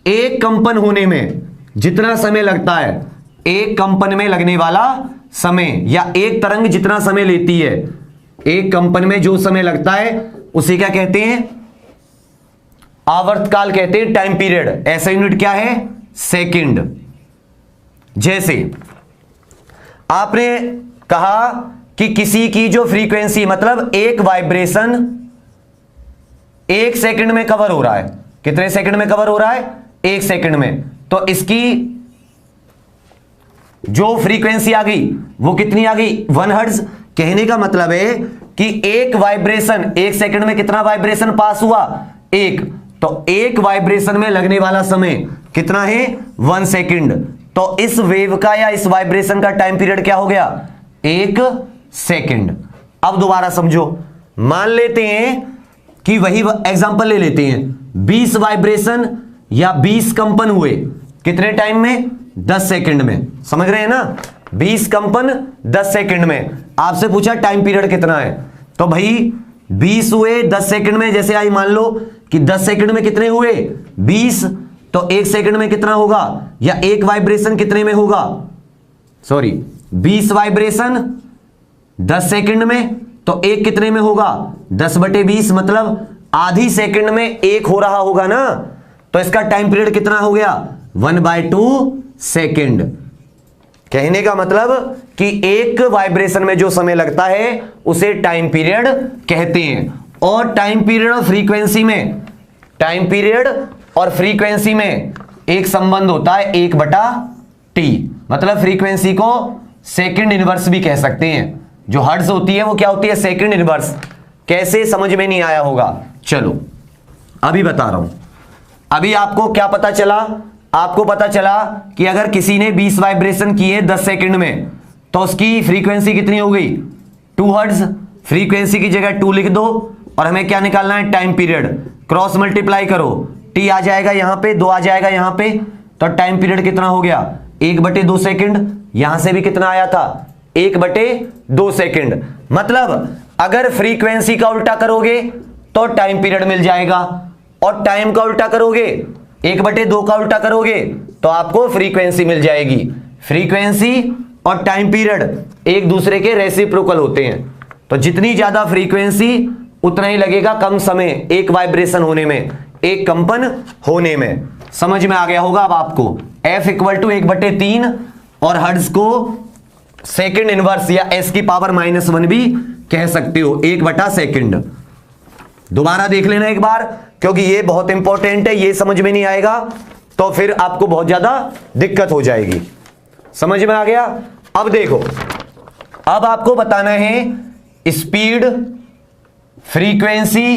एक कंपन होने में जितना समय लगता है, एक कंपन में लगने वाला समय, या एक तरंग जितना समय लेती है, एक कंपन में जो समय लगता है उसे क्या कहते हैं आवर्तकाल कहते हैं, टाइम पीरियड। ऐसा यूनिट क्या है सेकंड। जैसे आपने कहा कि किसी की जो फ्रीक्वेंसी, मतलब एक वाइब्रेशन 1 सेकंड में कवर हो रहा है, कितने सेकंड में कवर हो रहा है 1 सेकंड में, तो इसकी जो फ्रीक्वेंसी आ गई वो कितनी आ गई 1 हर्ट्ज। कहने का मतलब है कि एक वाइब्रेशन 1 सेकंड में कितना वाइब्रेशन पास हुआ 1, तो एक वाइब्रेशन में लगने वाला समय कितना है 1 सेकंड। तो इस वेव का या इस वाइब्रेशन का टाइम पीरियड क्या हो गया 1 सेकंड। अब दोबारा समझो, मान लेते हैं कि वही एग्जांपल ले लेते हैं, 20 वाइब्रेशन या 20 कंपन हुए कितने टाइम में? 10 सेकंड में। समझ रहे हैं ना? 20 कंपन 10 सेकंड में। आपसे पूछा टाइम पीरियड कितना है, तो भाई 20 हुए 10 सेकंड में। जैसे आई मान लो कि 10 सेकंड में कितने हुए? 20, तो 1 सेकंड में कितना होगा? या एक वाइब्रेशन कितने में होगा? सॉरी, 20 वाइब्रेशन 10 सेकंड में, तो एक कितने में होगा? 10/20, मतलब आधी सेकंड में एक हो रहा होगा ना। तो इसका टाइम पीरियड कितना हो गया? 1/2 सेकंड। कहने का मतलब कि एक वाइब्रेशन में जो समय लगता है उसे टाइम पीरियड कहते हैं। और टाइम पीरियड और फ्रीक्वेंसी में, टाइम पीरियड और फ्रीक्वेंसी में एक संबंध होता है 1/t, मतलब फ्रीक्वेंसी को सेकंड इनवर्स भी कह सकते हैं। जो हर्ट्ज होती है वो क्या होती है? Second inverse. कैसे, समझ में नहीं आया होगा? चलो अभी बता रहा हूं। अभी आपको क्या पता चला? आपको पता चला कि अगर किसी ने 20 वाइब्रेशन किए 10 सेकंड में, तो उसकी फ्रीक्वेंसी कितनी हो गई? 2 हर्ट्ज। फ्रीक्वेंसी की जगह 2 लिख दो, और हमें क्या निकालना है? Time period. क्रॉस मल्टीप्लाई करो, t आ जाएगा यहां पे, 2 आ जाएगा यहां पे, तो टाइम पीरियड कितना हो गया? 1/2 सेकंड। यहां से भी कितना आया था? 1/2 सेकंड। मतलब अगर फ्रीक्वेंसी का उल्टा करोगे तो टाइम पीरियड मिल जाएगा, और टाइम का उल्टा करोगे, 1/2 का उल्टा करोगे तो आपको फ्रीक्वेंसी मिल जाएगी। फ्रीक्वेंसी और टाइम पीरियड एक दूसरे के रेसिप्रोकल होते हैं, तो जितनी ज्यादा फ्रीक्वेंसी उतना ही लगेगा कम समय एक वाइब्रेशन होने में, एक कंपन होने में। समझ में आ गया होगा अब आपको? F = 1/3, और हर्ट्ज को सेकंड इनवर्स या s की पावर -1 भी कह सकते हो, 1 सेकंड। दोबारा देख लेना एक बार, क्योंकि ये बहुत इंपॉर्टेंट है। ये समझ में नहीं आएगा तो फिर आपको बहुत ज्यादा दिक्कत हो जाएगी। समझ में आ गया? अब देखो, अब आपको बताना है स्पीड, फ्रीक्वेंसी,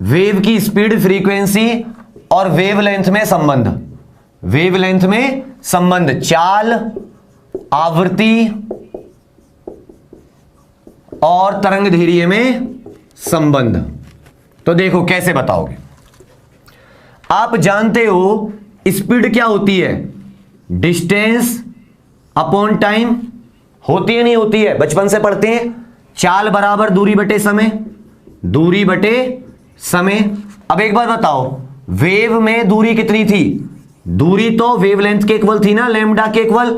वेव की स्पीड, फ्रीक्वेंसी और वेवलेंथ में संबंध। वेवलेंथ में संबंध, चाल, आवृत्ति और तरंगदैर्घ्य में संबंध। तो देखो कैसे बताओगे? आप जानते हो स्पीड क्या होती है? Distance upon time. होती है नहीं होती है? बचपन से पढ़ते हैं। चाल बराबर दूरी बटे समय, दूरी बटे समय। अब एक बात बताओ, वेव में दूरी कितनी थी? दूरी तो वेवलेंथ के इक्वल थी ना, लैम्डा के इक्वल।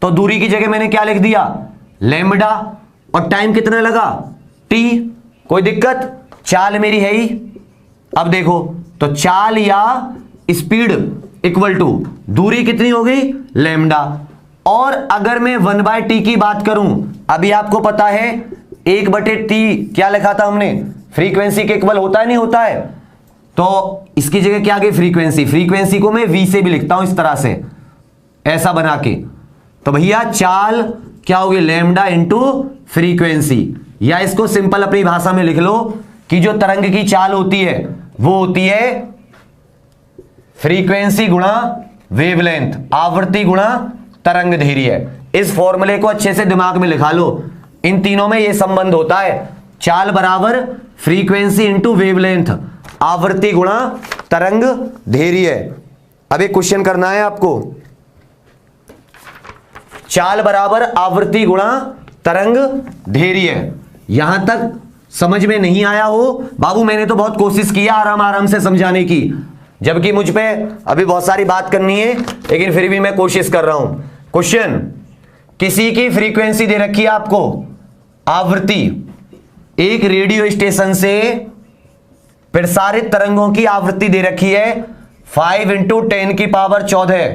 तो दूरी की जगह मैंने क्या लिख दिया? लैम्डा। और टाइम कितना लगा? t। कोई दिक्कत? चाल मेरी है ही। अब देखो, तो चाल या स्पीड इक्वल टू दूरी कितनी हो गई? लैम्डा। और अगर मैं 1/t की बात करूं, अभी आपको पता है 1/t क्या लिखा था हमने? फ्रीक्वेंसी के इक्वल होता है नहीं होता है? तो इसकी जगह क्या आ गई? फ्रीक्वेंसी। फ्रीक्वेंसी को मैं v से भी लिखता हूं इस तरह से, ऐसा बना के। तो भैया चाल क्या होगी? Lambda into frequency. या इसको सिंपल अपनी भाषा में लिख लो कि जो तरंग की चाल होती है वो होती है फ्रीक्वेंसी गुणा वेवलेंथ, आवृत्ति गुणा तरंगदैर्घ्य। इस फॉर्मूले को अच्छे से दिमाग में लिखा लो। इन तीनों में ये संबंध होता है, चाल बराबर फ्रीक्वेंसी इंटू वेवलेंथ, आवृत्ति गुणा तरंगदैर्घ्य। अब एक क्वेश्चन करना है आपको, चाल बराबर आवृत्ति गुणा तरंगदैर्घ्य। यहां तक समझ में नहीं आया हो बाबू, मैंने तो बहुत कोशिश किया आराम आराम से समझाने की, जबकि मुझ पे अभी बहुत सारी बात करनी है, लेकिन फिर भी मैं कोशिश कर रहा हूं। क्वेश्चन, किसी की फ्रीक्वेंसी दे रखी है आपको, आवृत्ति, एक रेडियो स्टेशन से प्रसारित तरंगों की आवृत्ति दे रखी है 5 × 10⁻14,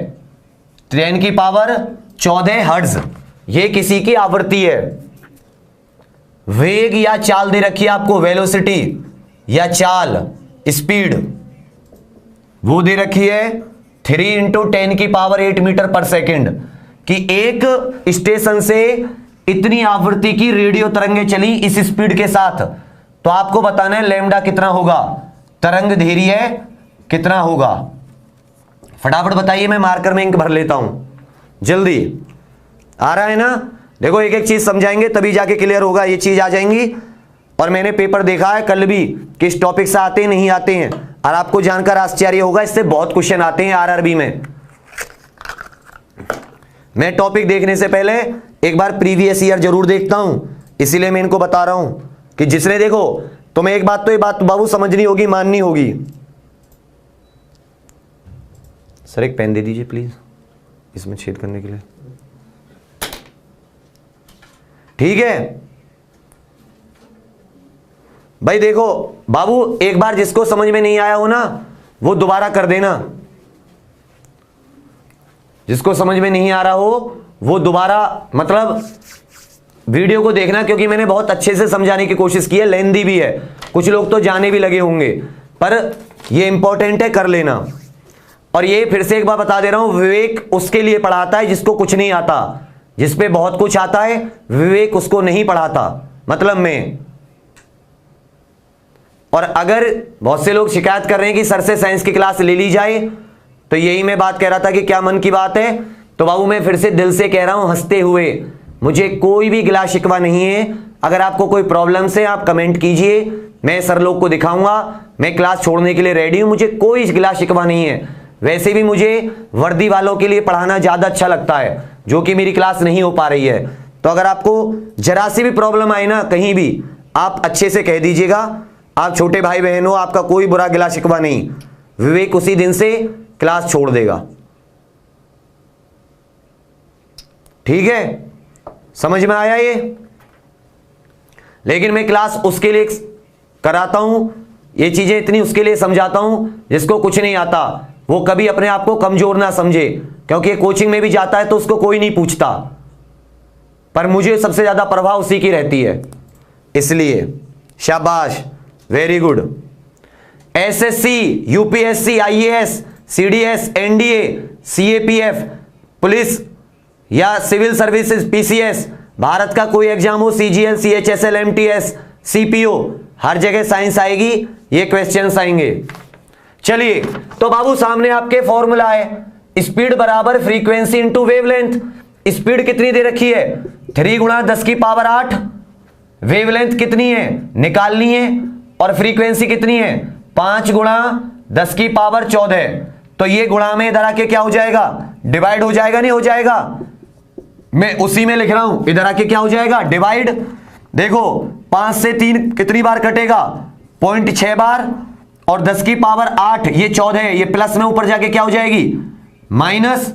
10⁻14 हर्ट्ज। ये किसी की आवृत्ति है। वेग या चाल दे रखी है आपको, वेलोसिटी या चाल, स्पीड, वो दे रखी है 3 × 10⁸ मीटर/सेकंड, कि एक स्टेशन से इतनी आवृत्ति की रेडियो तरंगें चली इस स्पीड के साथ। तो आपको बताना है लैम्डा कितना होगा, तरंगदैर्घ्य कितना होगा। फटाफट बताइए, मैं मार्कर में इंक भर लेता हूं, जल्दी। आ रहा है ना? देखो एक एक चीज समझाएंगे तभी जाके क्लियर होगा, ये चीज आ जाएंगी। और मैंने पेपर देखा है कल भी किस टॉपिक से आते हैं नहीं आते हैं, और आपको जानकर आश्चर्य होगा इससे बहुत क्वेश्चन आते हैं आरआरबी में। मैं टॉपिक देखने से पहले एक बार प्रीवियस ईयर जरूर देखता हूं, इसीलिए मैं इनको बता रहा हूं कि जिसने देखो तुम्हें एक बात तो ये बात बाबू समझनी होगी, माननी होगी। सर एक पेन दे दीजिए प्लीज इसमें छेद करने के लिए, ठीक है भाई। देखो बाबू एक बार जिसको समझ में नहीं आया हो ना वो दोबारा कर देना, जिसको समझ में नहीं आ रहा हो वो दोबारा मतलब वीडियो को देखना, क्योंकि मैंने बहुत अच्छे से समझाने की कोशिश की है, लेंदी भी है, कुछ लोग तो जाने भी लगे होंगे, पर ये इंपॉर्टेंट है, कर लेना। और ये फिर से एक बार बता दे रहा हूं, विवेक उसके लिए पढ़ाता है जिसको कुछ नहीं आता, जिसपे बहुत कुछ आता है विवेक उसको नहीं पढ़ाता, मतलब मैं। और अगर बहुत से लोग शिकायत कर रहे हैं कि सर से साइंस की क्लास ले ली जाए, तो यही मैं बात कह रहा था कि क्या मन की बात है। तो बाबू मैं फिर से दिल से कह रहा हूं हंसते हुए, मुझे कोई भी गिला शिकवा नहीं है। अगर आपको कोई प्रॉब्लम है आप कमेंट कीजिए, मैं सर लोग को दिखाऊंगा, मैं क्लास छोड़ने के लिए रेडी हूं, मुझे कोई गिला शिकवा नहीं है। वैसे भी मुझे वर्दी वालों के लिए पढ़ाना ज्यादा अच्छा लगता है, जो कि मेरी क्लास नहीं हो पा रही है। तो अगर आपको जरा सी भी प्रॉब्लम आए ना कहीं भी, आप अच्छे से कह दीजिएगा, आप छोटे भाई बहन हो, आपका कोई बुरा गिला शिकवा नहीं, विवेक उसी दिन से क्लास छोड़ देगा, ठीक है, समझ में आया ये। लेकिन मैं क्लास उसके लिए कराता हूं, ये चीजें इतनी उसके लिए समझाता हूं जिसको कुछ नहीं आता, वो कभी अपने आप को कमजोर ना समझे, क्योंकि कोचिंग में भी जाता है तो उसको कोई नहीं पूछता, पर मुझे सबसे ज्यादा प्रभाव उसी की रहती है, इसलिए शाबाश, very good. SSC, UPSC, IAS, CDS, NDA, CAPF, police या सिविल सर्विसेज, पीसीएस, भारत का कोई एग्जाम हो, सीजीएल, सीएचएसएल, एमटीएस, सीपीओ, हर जगह साइंस आएगी, ये क्वेश्चंस आएंगे। चलिए तो बाबू सामने आपके फॉर्मूला है, स्पीड बराबर फ्रीक्वेंसी इंटू वेवलेंथ। स्पीड कितनी दे रखी है, 3 गुणा 10 की पावर 8, वेवलेंथ कितनी है निकालनी है, और फ्रीक्वेंसी कितनी है 5 गुणा 10 की पावर 14। तो ये गुणा में इधर आके क्या हो जाएगा, डिवाइड हो जाएगा, नहीं हो जाएगा, मैं उसी में लिख रहा हूं, इधर आके क्या हो जाएगा, डिवाइड। देखो 5 से 3 कितनी बार कटेगा, 0.6 बार, और 10 की पावर 8 ये 14 है, ये प्लस में ऊपर जाके क्या हो जाएगी माइनस,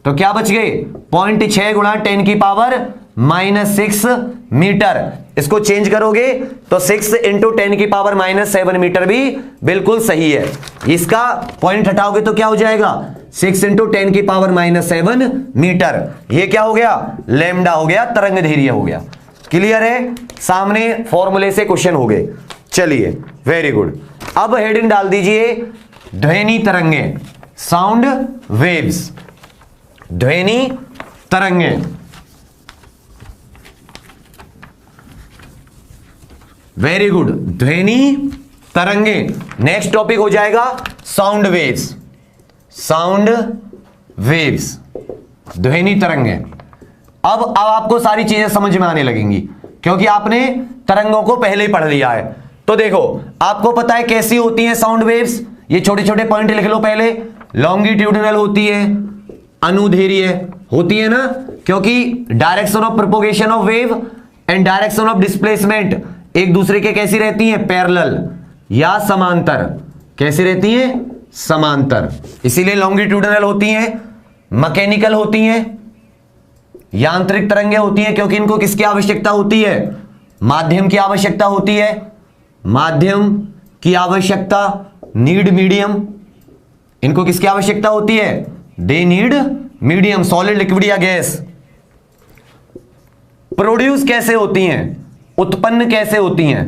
तो क्या बच गए 0.6 गुणा 10 की पावर -6 मीटर। इसको चेंज करोगे तो 6 इंटू 10 की पावर -7 मीटर भी बिल्कुल सही है। इसका पॉइंट हटाओगे तो क्या हो जाएगा 6 इंटू 10 की पावर -7 मीटर। ये क्या हो गया, लैम्डा हो गया, तरंग दैर्घ्य हो गया। क्लियर है, सामने फॉर्मूले से क्वेश्चन हो गए। चलिए वेरी गुड, अब हेडिंग डाल दीजिए ध्वनि तरंगे, साउंड वेव्स, ध्वनि तरंगे। वेरी गुड, ध्वनि तरंगे। नेक्स्ट टॉपिक हो जाएगा साउंड वेव्स, साउंड वेव्स, ध्वनि तरंगे। अब आपको सारी चीजें समझ में आने लगेंगी, क्योंकि आपने तरंगों को पहले ही पढ़ लिया है। तो देखो आपको पता है कैसी होती है साउंड वेव्स, ये छोटे छोटे पॉइंट लिख लो पहले। लॉन्गिट्यूडिनल होती है, अनुदैर्घ्य होती है ना, क्योंकि direction of propagation of wave and direction of displacement एक दूसरे के कैसी रहती हैं, पैरेलल या समांतर। कैसी रहती हैं, समांतर, इसीलिए लॉन्गिट्यूडिनल होती हैं। मैकेनिकल होती हैं, यांत्रिक तरंगें होती हैं, क्योंकि इनको किसकी आवश्यकता होती है, माध्यम की आवश्यकता होती है, माध्यम की आवश्यकता, नीड मीडियम। इनको किसकी आवश्यकता होती है, they need medium, solid liquid या गैस। प्रोड्यूस कैसे होती हैं, उत्पन्न कैसे होती हैं,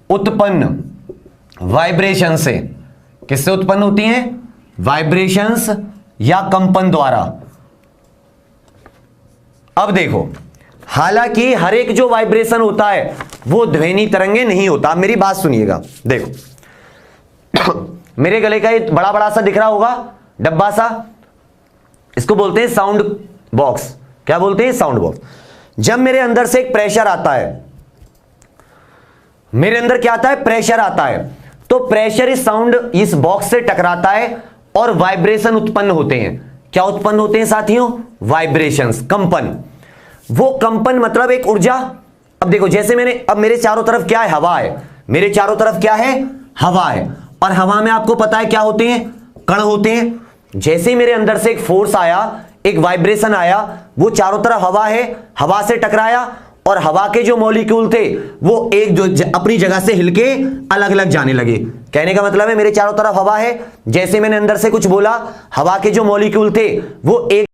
उत्पन्न वाइब्रेशन से। किससे उत्पन्न होती हैं, वाइब्रेशंस या कंपन द्वारा। अब देखो, हालांकि हर एक जो वाइब्रेशन होता है वो ध्वनि तरंगे नहीं होता। आप मेरी बात सुनिएगा, देखो मेरे गले का ये बड़ा बड़ा सा दिख रहा होगा डब्बा सा, इसको बोलते हैं साउंड बॉक्स। क्या बोलते हैं, साउंड बॉक्स। जब मेरे अंदर से एक प्रेशर आता है, मेरे अंदर क्या आता है, प्रेशर आता है, तो प्रेशर इस साउंड इस बॉक्स से टकराता है और वाइब्रेशन उत्पन्न होते हैं। क्या उत्पन्न होते हैं साथियों? वाइब्रेशंस, कंपन। वो कंपन मतलब एक ऊर्जा। अब देखो, जैसे अब मेरे चारों तरफ क्या है? हवा है। मेरे चारों तरफ क्या है? हवा है। और हवा में आपको पता है क्या होते हैं? कण होते हैं। जैसे ही मेरे अंदर से एक फोर्स आया, एक वाइब्रेशन आया, वो चारों तरफ हवा है, हवा से टकराया और हवा के जो मॉलिक्यूल थे वो अपनी जगह से हिलके अलग अलग जाने लगे। कहने का मतलब है मेरे चारों तरफ हवा है, जैसे मैंने अंदर से कुछ बोला, हवा के जो मॉलिक्यूल थे वो एक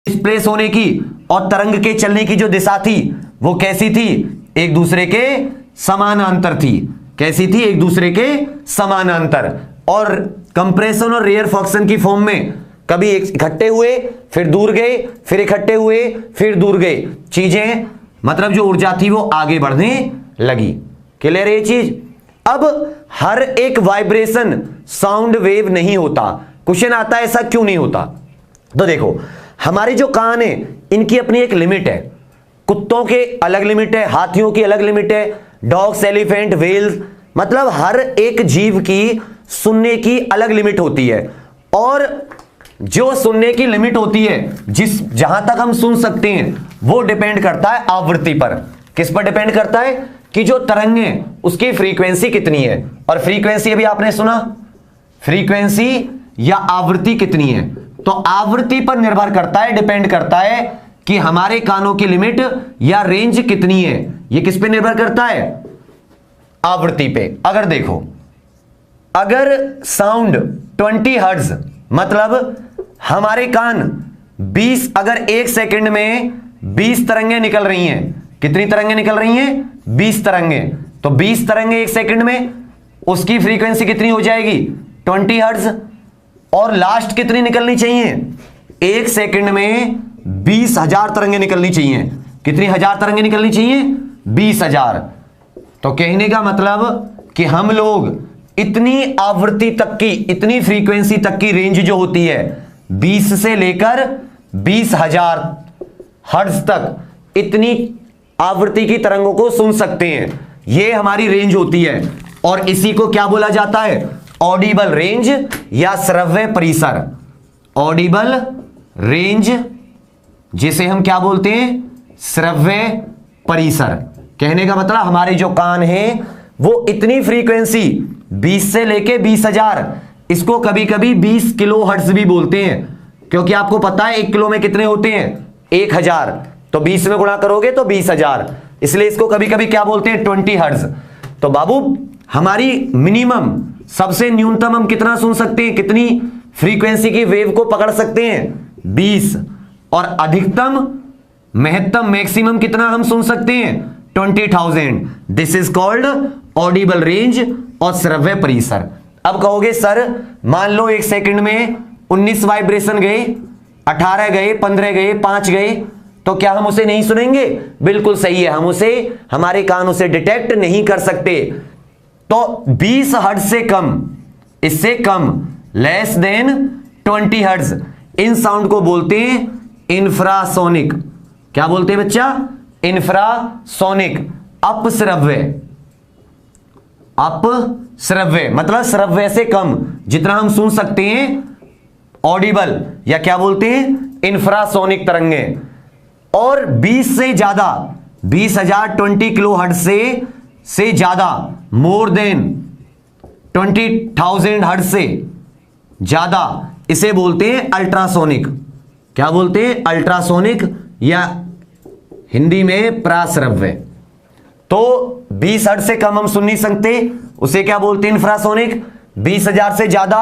डिस्प्लेस होने की और तरंग के चलने की जो दिशा थी वो कैसी थी? एक दूसरे के समानांतर थी। कैसी थी? एक दूसरे के समानांतर। और कंप्रेशन और रेयरफैक्शन की फॉर्म में कभी इकट्ठे हुए, फिर दूर गए, फिर इकट्ठे हुए, फिर दूर गए। चीजें मतलब जो ऊर्जा थी वो आगे बढ़ने लगी। क्लियर है ये चीज? अब हर एक वाइब्रेशन साउंड वेव नहीं होता। क्वेश्चन आता है ऐसा क्यों नहीं होता? तो देखो, हमारे जो कान है इनकी अपनी एक लिमिट है। कुत्तों के अलग लिमिट है, हाथियों की अलग लिमिट है, डॉग्स, एलिफेंट, व्हेल्स, मतलब हर एक जीव की सुनने की अलग लिमिट होती है। और जो सुनने की लिमिट होती है, जहां तक हम सुन सकते हैं, वो डिपेंड करता है आवृत्ति पर। किस पर डिपेंड करता है? कि जो तरंग है उसकी फ्रीक्वेंसी कितनी है। और फ्रीक्वेंसी अभी आपने सुना, फ्रीक्वेंसी या आवृत्ति कितनी है। तो आवृत्ति पर निर्भर करता है, डिपेंड करता है कि हमारे कानों की लिमिट या रेंज कितनी है। यह किस पे निर्भर करता है? आवृत्ति पे। अगर देखो, अगर साउंड 20 हर्ट्ज, मतलब हमारे कान 20, अगर एक सेकंड में 20 तरंगें निकल रही हैं। कितनी तरंगें निकल रही हैं? 20 तरंगें। तो 20 तरंगें एक सेकंड में, उसकी फ्रीक्वेंसी कितनी हो जाएगी? 20 हर्ट्ज। और लास्ट कितनी निकलनी चाहिए? एक सेकंड में 20,000 तरंगें निकलनी चाहिए। कितनी हजार तरंगें निकलनी चाहिए? 20,000। तो कहने का मतलब कि हम लोग इतनी आवृत्ति तक की, इतनी फ्रीक्वेंसी तक की रेंज जो होती है 20 से लेकर 20,000 हर्ट्ज तक, इतनी आवृत्ति की तरंगों को सुन सकते हैं। यह हमारी रेंज होती है। और इसी को क्या बोला जाता है? ऑडिबल रेंज या श्रव्य परिसर। ऑडिबल रेंज, जिसे हम क्या बोलते हैं? श्रव्य परिसर। कहने का मतलब हमारे जो कान हैं वो इतनी फ्रीक्वेंसी 20 से लेके 20,000, इसको कभी कभी 20 किलो हर्ट्ज भी बोलते हैं, क्योंकि आपको पता है 1 किलो में कितने होते हैं? 1000। तो 20 में गुणा करोगे तो 20,000, इसलिए इसको कभी कभी क्या बोलते हैं? 20 हर्ट्ज। तो बाबू, हमारी मिनिमम, सबसे न्यूनतम हम कितना सुन सकते हैं? कितनी फ्रीक्वेंसी की वेव को पकड़ सकते हैं? 20। और अधिकतम, महत्तम, मैक्सिमम कितना हम सुन सकते हैं? 20,000। This is called Audible range और श्रव्य परिसर। अब कहोगे सर, मान लो एक सेकंड में 19 वाइब्रेशन गए, 18 गए, 15 गए, 5 गए, तो क्या हम उसे नहीं सुनेंगे? बिल्कुल सही है, हम उसे, हमारे कान उसे डिटेक्ट नहीं कर सकते। तो 20 हर्ट्ज से कम, इससे कम, लेस देन 20 हर्ट्ज, इन साउंड को बोलते हैं इंफ्रासोनिक। क्या बोलते हैं बच्चा? इंफ्रासोनिक, अपश्रव्य। अपश्रव्य मतलब श्रव्य से कम, जितना हम सुन सकते हैं, ऑडिबल, या क्या बोलते हैं? इंफ्रासोनिक तरंगें। और 20 से ज्यादा, 20,000 20 किलो हर्ट्ज से ज्यादा, मोर देन 20,000 हर्ट्ज से ज्यादा, इसे बोलते हैं अल्ट्रासोनिक। क्या बोलते हैं? अल्ट्रासोनिक, या हिंदी में प्राश्रव्य। तो 20 हर्ट्ज से कम हम सुन नहीं सकते, उसे क्या बोलते हैं? इंफ्रासोनिक। 20,000 से ज्यादा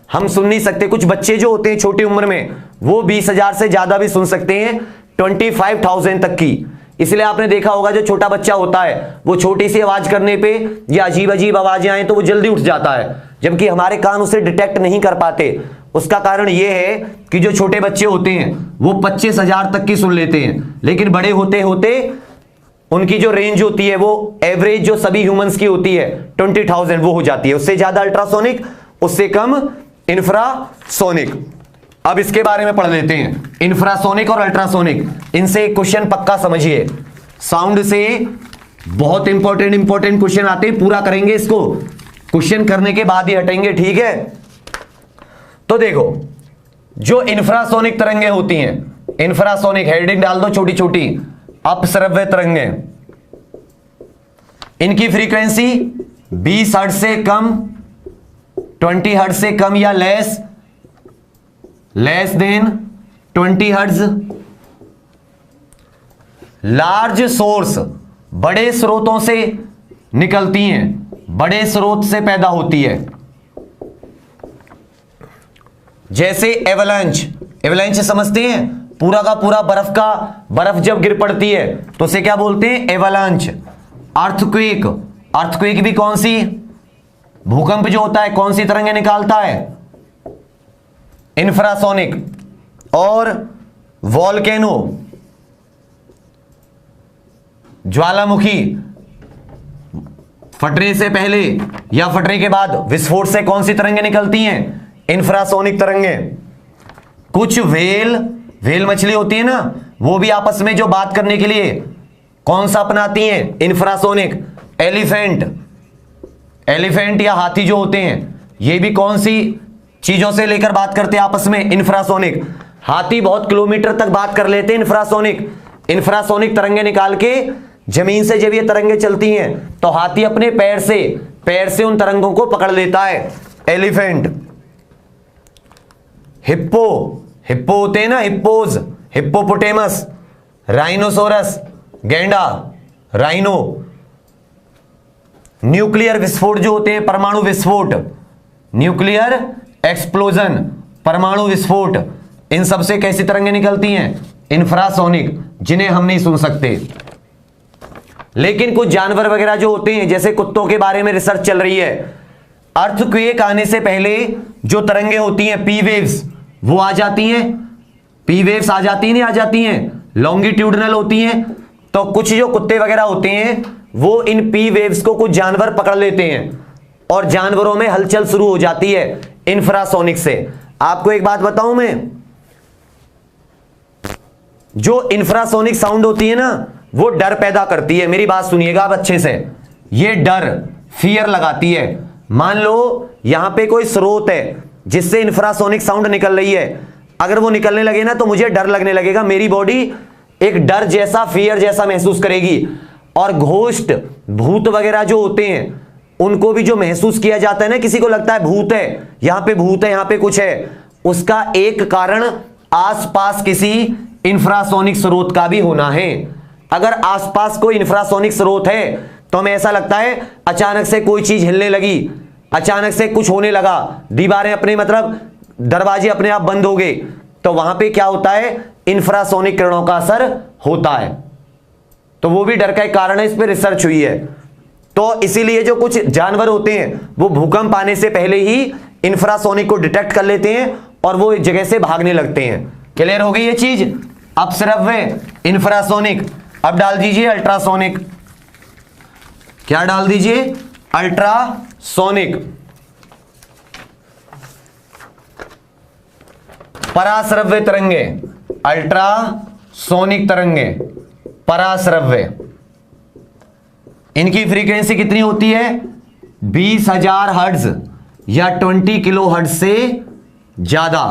हम सुन नहीं सकते। कुछ बच्चे जो होते हैं छोटी उम्र में वो 20,000 से ज्यादा भी सुन सकते हैं, 25,000 तक की। इसलिए आपने देखा होगा जो छोटा बच्चा होता है वो छोटी सी आवाज करने पे या अजीब अजीब आवाजें आए तो वो जल्दी उठ जाता है, जबकि हमारे कान उसे डिटेक्ट नहीं कर पाते। उसका कारण यह है कि जो छोटे बच्चे होते हैं वो 25,000 तक की सुन लेते हैं, लेकिन बड़े होते होते उनकी जो रेंज होती है वो एवरेज जो सभी ह्यूमंस की होती है 20,000 वो हो जाती है। उससे ज्यादा अल्ट्रासोनिक, उससे कम इंफ्रासोनिक। अब इसके बारे में पढ़ लेते हैं, इंफ्रासोनिक और अल्ट्रासोनिक। इनसे एक क्वेश्चन पक्का समझिए, साउंड से बहुत इंपॉर्टेंट क्वेश्चन आते हैं, पूरा करेंगे इसको, क्वेश्चन करने के बाद ही हटेंगे, ठीक है। तो देखो, जो इंफ्रासोनिक तरंगे होती हैं, इंफ्रासोनिक हेडिंग डाल दो छोटी छोटी, अपश्रव्य तरंगे, इनकी फ्रीक्वेंसी 20 हर्ट्ज से कम, 20 हर्ट्ज से कम या less than 20 hertz. Large source, बड़े स्रोतों से निकलती हैं, बड़े स्रोत से पैदा होती है, जैसे एवलांच समझते हैं, पूरा का पूरा बर्फ जब गिर पड़ती है तो उसे क्या बोलते हैं, एवलांच। अर्थक्वेक भी कौन सी, भूकंप जो होता है कौन सी तरंगें निकालता है, इंफ्रासोनिक। और वॉल्केनो, ज्वालामुखी, फटने से पहले या फटने के बाद विस्फोट से कौन सी तरंगें निकलती हैं, इंफ्रासोनिक तरंगें। कुछ व्हेल मछली होती है ना, वो भी आपस में जो बात करने के लिए कौन सा अपनाती हैं, इंफ्रासोनिक। एलिफेंट या हाथी जो होते हैं ये भी कौन सी चीजों से लेकर बात करते हैं आपस में, इंफ्रासोनिक। हाथी बहुत किलोमीटर तक बात कर लेते हैं, इंफ्रासोनिक तरंगे निकाल के जमीन से जब ये तरंगे चलती हैं तो हाथी अपने पैर से उन तरंगों को पकड़ लेता है, एलिफेंट। हिप्पो होते हैं ना, हिप्पोपोटेमस, राइनोसोरस, गैंडा, राइनो। न्यूक्लियर विस्फोट जो होते हैं, परमाणु विस्फोट, न्यूक्लियर एक्सप्लोजन, परमाणु विस्फोट, इन सब से कैसी तरंगें निकलती हैं, इंफ्रासोनिक, जिन्हें हम नहीं सुन सकते। लेकिन कुछ जानवर वगैरह जो होते हैं, जैसे कुत्तों के बारे में रिसर्च चल रही है, अर्थक्वेक आने से पहले जो तरंगें होती हैं, पी वेव्स, वो आ जाती हैं, पी वेव्स आ जाती नहीं आ जाती हैं, लॉन्गिट्यूडनल होती हैं। तो कुछ जो कुत्ते वगैरह होते हैं वो इन पी वेव्स को कुछ जानवर पकड़ लेते हैं और जानवरों में हलचल शुरू हो जाती है इंफ्रासोनिक से। आपको एक बात बताऊं मैं, जो इंफ्रासोनिक साउंड होती है ना वो डर पैदा करती है। मेरी बात सुनिएगा आप अच्छे से, ये डर, फियर लगाती है। मान लो यहां पे कोई स्रोत है जिससे इंफ्रासोनिक साउंड निकल रही है, अगर वो निकलने लगे ना तो मुझे डर लगने लगेगा, मेरी बॉडी एक डर जैसा, फियर जैसा महसूस करेगी। और घोस्ट, भूत वगैरह जो होते हैं उनको भी जो महसूस किया जाता है ना, किसी को लगता है भूत है, यहां पे भूत है, यहां पे कुछ है, उसका एक कारण आसपास किसी इंफ्रासोनिक स्रोत का भी होना है। अगर आसपास कोई इंफ्रासोनिक स्रोत है तो हमें ऐसा लगता है अचानक से कोई चीज हिलने लगी, अचानक से कुछ होने लगा, दीवारें अपने मतलब दरवाजे अपने आप बंद हो गए, तो वहां पे क्या होता है, इंफ्रासोनिक किरणों का असर होता है। तो वो भी डर का एक कारण है, इस पर रिसर्च हुई है। तो इसीलिए जो कुछ जानवर होते हैं वो भूकंप आने से पहले ही इंफ्रासोनिक को डिटेक्ट कर लेते हैं और वो एक जगह से भागने लगते हैं। क्लियर हो गई ये चीज, अपश्रव्य, इंफ्रासोनिक। अब डाल दीजिए अल्ट्रासोनिक, क्या डाल दीजिए, अल्ट्रासोनिक। पराश्रव्य तरंगे, अल्ट्रासोनिक तरंगे, पराश्रव्य, इनकी फ्रीक्वेंसी कितनी होती है, 20,000 हर्ट्ज या 20 किलो हर्ट्ज से ज्यादा।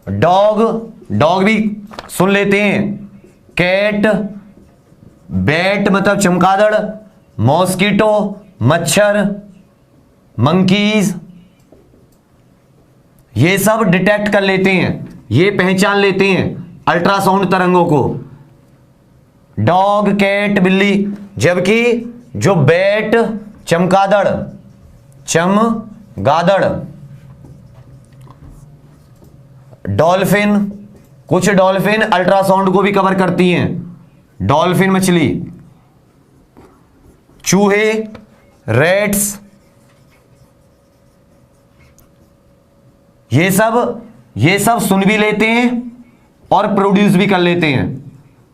डॉग भी सुन लेते हैं, कैट, बैट मतलब चमगादड़, मॉस्किटो मच्छर, मंकीज, ये सब डिटेक्ट कर लेते हैं, ये पहचान लेते हैं अल्ट्रासाउंड तरंगों को, डॉग, कैट, बिल्ली। जबकि जो बैट, चमगादड़, चमगादड़, डॉल्फिन, कुछ डॉल्फिन अल्ट्रासाउंड को भी कवर करती हैं, डॉल्फिन मछली, चूहे, रेट्स, ये सब सुन भी लेते हैं और प्रोड्यूस भी कर लेते हैं,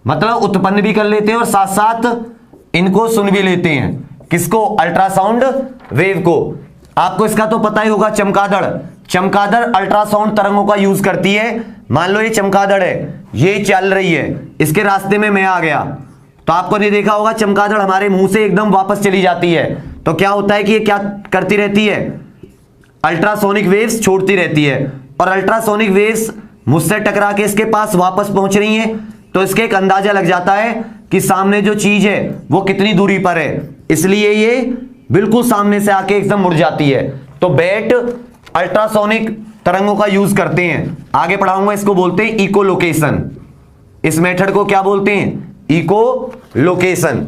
मतलब उत्पन्न भी कर लेते हैं और साथ साथ इनको सुन भी लेते हैं। किसको? अल्ट्रासाउंड वेव को। आपको इसका तो पता ही होगा, चमगादड़ अल्ट्रासाउंड तरंगों का यूज करती है। मान लो ये चमगादड़ है, ये चल रही है, इसके रास्ते में मैं आ गया, तो आपको नहीं देखा होगा चमगादड़ हमारे मुंह से एकदम वापस चली जाती है, तो क्या होता है कि ये क्या करती रहती है? अल्ट्रासोनिक वेव्स छोड़ती रहती है, और अल्ट्रासोनिक वेव्स मुझसे टकरा के इसके पास वापस पहुंच रही हैं, तो इसके एक अंदाजा लग जाता है कि सामने जो चीज है वो कितनी दूरी पर है, इसलिए ये बिल्कुल सामने से आके एकदम मुड़ जाती है। तो बैट अल्ट्रासोनिक तरंगों का यूज करते हैं। आगे पढ़ाऊंगा, इसको बोलते हैं इको लोकेशन। इस मेथड को क्या बोलते हैं? Eco location.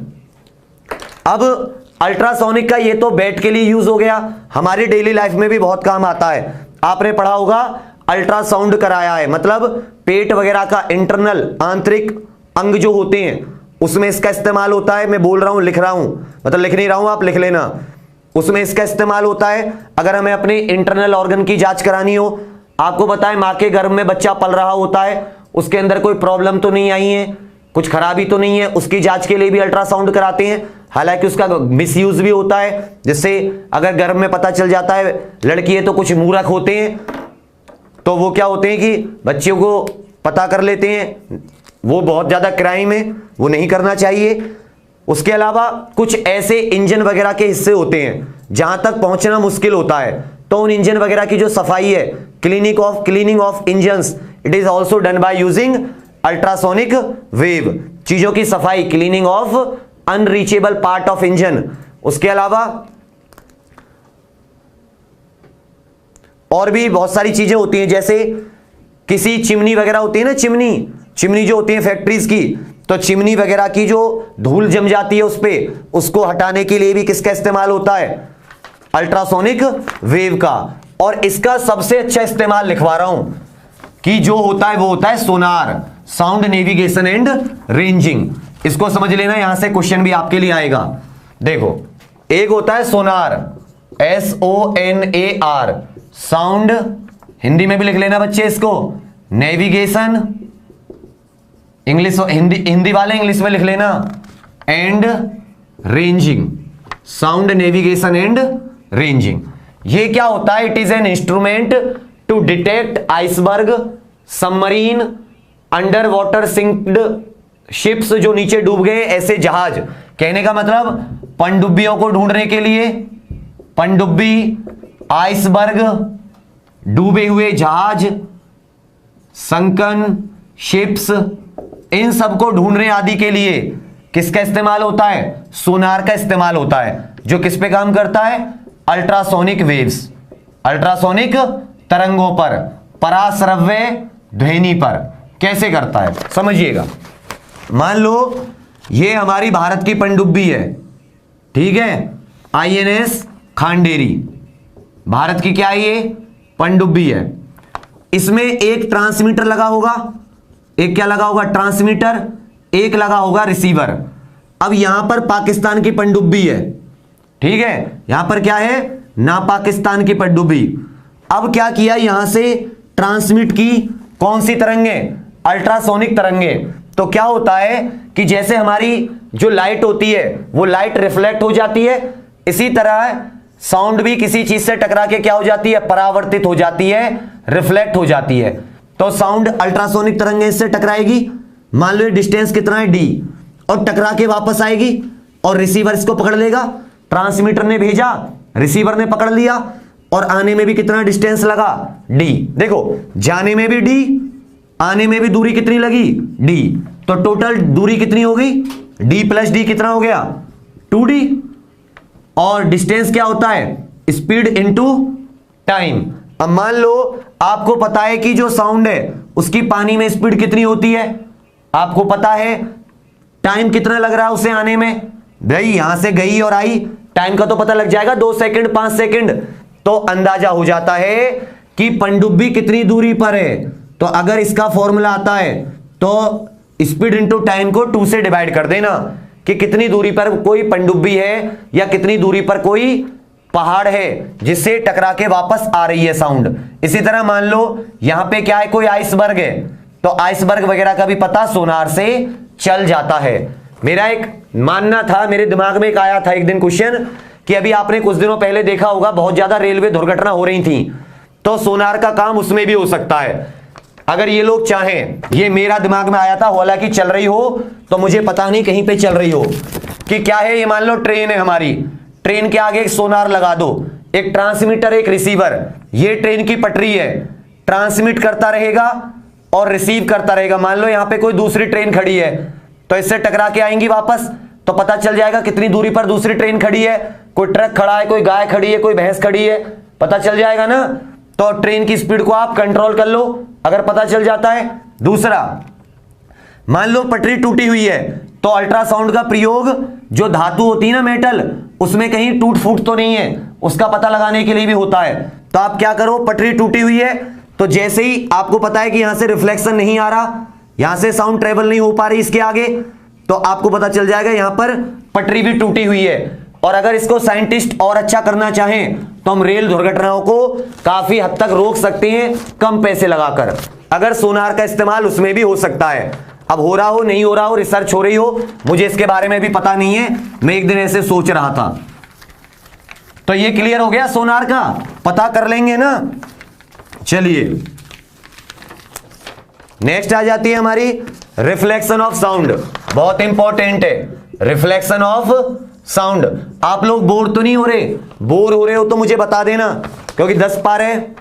अब अल्ट्रासोनिक का ये तो बैट के लिए यूज हो गया, हमारी डेली लाइफ में भी बहुत काम आता है। आपने पढ़ा होगा अल्ट्रासाउंड कराया है, मतलब पेट वगैरह का इंटरनल आंतरिक अंग जो होते हैं उसमें इसका इस्तेमाल होता है। मैं बोल रहा हूं, लिख रहा हूं, मतलब लिख नहीं रहा हूं, आप लिख लेना। उसमें इसका इस्तेमाल होता है अगर हमें अपने इंटरनल ऑर्गन की जांच करानी हो। आपको पता है मां के गर्भ में बच्चा पल रहा होता है, उसके अंदर कोई प्रॉब्लम तो नहीं आई है, कुछ खराबी तो नहीं है, उसकी जांच के लिए भी अल्ट्रासाउंड कराते हैं। हालांकि उसका मिसयूज भी होता है, जिससे अगर गर्भ में पता चल जाता है लड़की है तो कुछ मूर्ख होते हैं, तो वो क्या होते हैं कि बच्चों को पता कर लेते हैं, वो बहुत ज्यादा क्राइम है, वो नहीं करना चाहिए। उसके अलावा कुछ ऐसे इंजन वगैरह के हिस्से होते हैं जहां तक पहुंचना मुश्किल होता है, तो उन इंजन वगैरह की जो सफाई है, cleaning of engines, it is also done by using ultrasonic wave. चीजों की सफाई, cleaning of unreachable part of engine. उसके अलावा और भी बहुत सारी चीजें होती हैं, जैसे किसी चिमनी वगैरह होती है ना, चिमनी जो होती है फैक्ट्रीज की, तो चिमनी वगैरह की जो धूल जम जाती है उस पे, उसको हटाने के लिए भी किसका इस्तेमाल होता है? अल्ट्रासोनिक वेव का। और इसका सबसे अच्छा इस्तेमाल लिखवा रहा हूं कि जो होता है वो होता है सोनार, साउंड नेविगेशन एंड रेंजिंग। इसको समझ लेना, यहां से क्वेश्चन भी आपके लिए आएगा। देखो, एक होता है सोनार, SONAR, साउंड, हिंदी में भी लिख लेना बच्चे इसको, नेविगेशन, इंग्लिश हिंदी वाले इंग्लिश में लिख लेना, and ranging, sound navigation and ranging. ये क्या होता है? It is an instrument to detect iceberg, submarine, under water sinked ships, जो नीचे डूब गए ऐसे जहाज। कहने का मतलब पनडुब्बियों को ढूंढने के लिए, पनडुब्बी, आइसबर्ग, डूबे हुए जहाज, संकन शिप्स, इन सबको ढूंढने आदि के लिए किसका इस्तेमाल होता है? सोनार का इस्तेमाल होता है, जो किस पे काम करता है? अल्ट्रासोनिक वेव्स, अल्ट्रासोनिक तरंगों पर, पराश्रव्य ध्वनि पर। कैसे करता है समझिएगा। मान लो ये हमारी भारत की पनडुब्बी है, ठीक है, INS खांडेरी, भारत की क्या है ये? पनडुब्बी है। इसमें एक ट्रांसमीटर लगा होगा, एक क्या लगा होगा? ट्रांसमीटर, एक लगा होगा रिसीवर। अब यहां पर पाकिस्तान की पनडुब्बी है, ठीक है, यहां पर क्या है? ना पाकिस्तान की पनडुब्बी। अब क्या किया, यहां से ट्रांसमिट की कौन सी तरंगे? अल्ट्रासोनिक तरंगे। तो क्या होता है कि जैसे हमारी जो लाइट होती है वो लाइट रिफ्लेक्ट हो जाती है, इसी तरह साउंड भी किसी चीज से टकरा के क्या हो जाती है? परावर्तित हो जाती है, रिफ्लेक्ट हो जाती है। तो साउंड अल्ट्रासोनिक तरंगे इससे टकराएगी, मान लो डिस्टेंस कितना है D, और टकरा के वापस आएगी और रिसीवर इसको पकड़ लेगा। ट्रांसमीटर ने भेजा, रिसीवर ने पकड़ लिया, और आने में भी कितना डिस्टेंस लगा? D। देखो, जाने में भी D, आने में भी दूरी कितनी लगी? D। तो टोटल दूरी कितनी हो गई? D प्लस D कितना हो गया? 2D। और डिस्टेंस क्या होता है? Speed into time. अब मान लो आपको पता है कि जो साउंड है उसकी पानी में स्पीड कितनी होती है, आपको पता है, टाइम कितना लग रहा है उसे आने में। भाई यहां से गई और आई, टाइम का तो पता लग जाएगा, 2 सेकंड 5 सेकंड, तो अंदाजा हो जाता है कि पनडुब्बी कितनी दूरी पर है। तो अगर इसका फॉर्मूला आता है तो स्पीड इंटू टाइम को 2 से डिवाइड कर देना कि कितनी दूरी पर कोई पनडुब्बी है या कितनी दूरी पर कोई पहाड़ है जिससे टकरा के वापस आ रही है साउंड। इसी तरह मान लो यहां पे क्या है, कोई आइसबर्ग है, तो आइसबर्ग वगैरह का भी पता सोनार से चल जाता है। मेरा एक मानना था, मेरे दिमाग में एक आया था एक दिन क्वेश्चन कि अभी आपने कुछ दिनों पहले देखा होगा बहुत ज्यादा रेलवे दुर्घटना हो रही थी, तो सोनार का काम उसमें भी हो सकता है अगर ये लोग चाहें। ये मेरा दिमाग में आया था, हालांकि चल रही हो तो मुझे पता नहीं, कहीं पे चल रही हो कि क्या है। ये मान लो ट्रेन है हमारी, ट्रेन के आगे एक सोनार लगा दो, एक ट्रांसमीटर एक रिसीवर, ये ट्रेन की पटरी है, ट्रांसमिट करता रहेगा और रिसीव करता रहेगा। मान लो यहां पे कोई दूसरी ट्रेन खड़ी है तो इससे टकरा के आएंगी वापस, तो पता चल जाएगा कितनी दूरी पर दूसरी ट्रेन खड़ी है, कोई ट्रक खड़ा है, कोई गाय खड़ी है, कोई भैंस खड़ी है, पता चल जाएगा ना। तो ट्रेन की स्पीड को आप कंट्रोल कर लो अगर पता चल जाता है। दूसरा, मान लो पटरी टूटी हुई है तो अल्ट्रासाउंड का प्रयोग, जो धातु होती है ना मेटल, उसमें कहीं टूट फूट तो नहीं है, उसका पता लगाने के लिए भी होता है। तो आप क्या करो, पटरी टूटी हुई है तो जैसे ही आपको पता है कि यहां से रिफ्लेक्शन नहीं आ रहा, यहां से साउंड ट्रेवल नहीं हो पा रही इसके आगे, तो आपको पता चल जाएगा यहां पर पटरी भी टूटी हुई है। और अगर इसको साइंटिस्ट और अच्छा करना चाहें तो हम रेल दुर्घटनाओं को काफी हद तक रोक सकते हैं कम पैसे लगाकर, अगर सोनार का इस्तेमाल उसमें भी हो सकता है। अब हो रहा हो नहीं हो रहा हो, रिसर्च हो रही हो, मुझे इसके बारे में भी पता नहीं है, मैं एक दिन ऐसे सोच रहा था। तो ये क्लियर हो गया, सोनार का पता कर लेंगे ना। चलिए नेक्स्ट आ जाती है हमारी रिफ्लेक्शन ऑफ साउंड, बहुत इंपॉर्टेंट है रिफ्लेक्शन ऑफ साउंड। आप लोग बोर तो नहीं हो रहे? बोर हो रहे हो तो मुझे बता देना, क्योंकि 10 पारे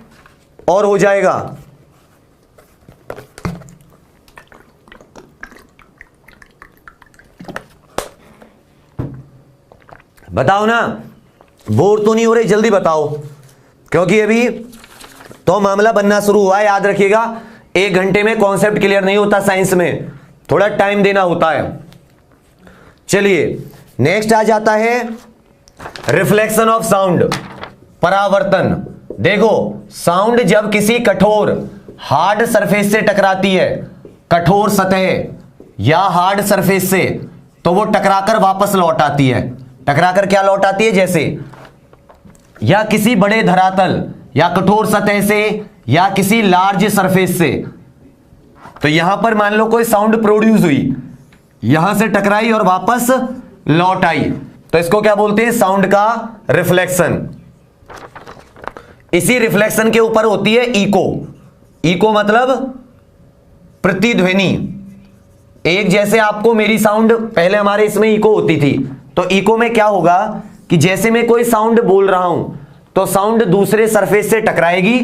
और हो जाएगा। बताओ ना, बोर तो नहीं हो रहे? जल्दी बताओ, क्योंकि अभी तो मामला बनना शुरू हुआ है। याद रखिएगा 1 घंटे में कॉन्सेप्ट क्लियर नहीं होता, साइंस में थोड़ा टाइम देना होता है। चलिए नेक्स्ट आ जाता है रिफ्लेक्शन ऑफ साउंड, परावर्तन। देखो साउंड जब किसी कठोर हार्ड सरफेस से टकराती है, कठोर सतह या हार्ड सरफेस से, तो वो टकराकर वापस लौट आती है। टकराकर क्या लौट आती है? जैसे या किसी बड़े धरातल या कठोर सतह से या किसी लार्ज सरफेस से। तो यहां पर मान लो कोई साउंड प्रोड्यूस हुई, यहां से टकराई और वापस लौट आई, तो इसको क्या बोलते हैं? साउंड का रिफ्लेक्शन। इसी रिफ्लेक्शन के ऊपर होती है इको। इको मतलब प्रतिध्वनि। एक जैसे आपको मेरी साउंड, पहले हमारे इसमें इको होती थी, तो इको में क्या होगा कि जैसे मैं कोई साउंड बोल रहा हूं तो साउंड दूसरे सरफेस से टकराएगी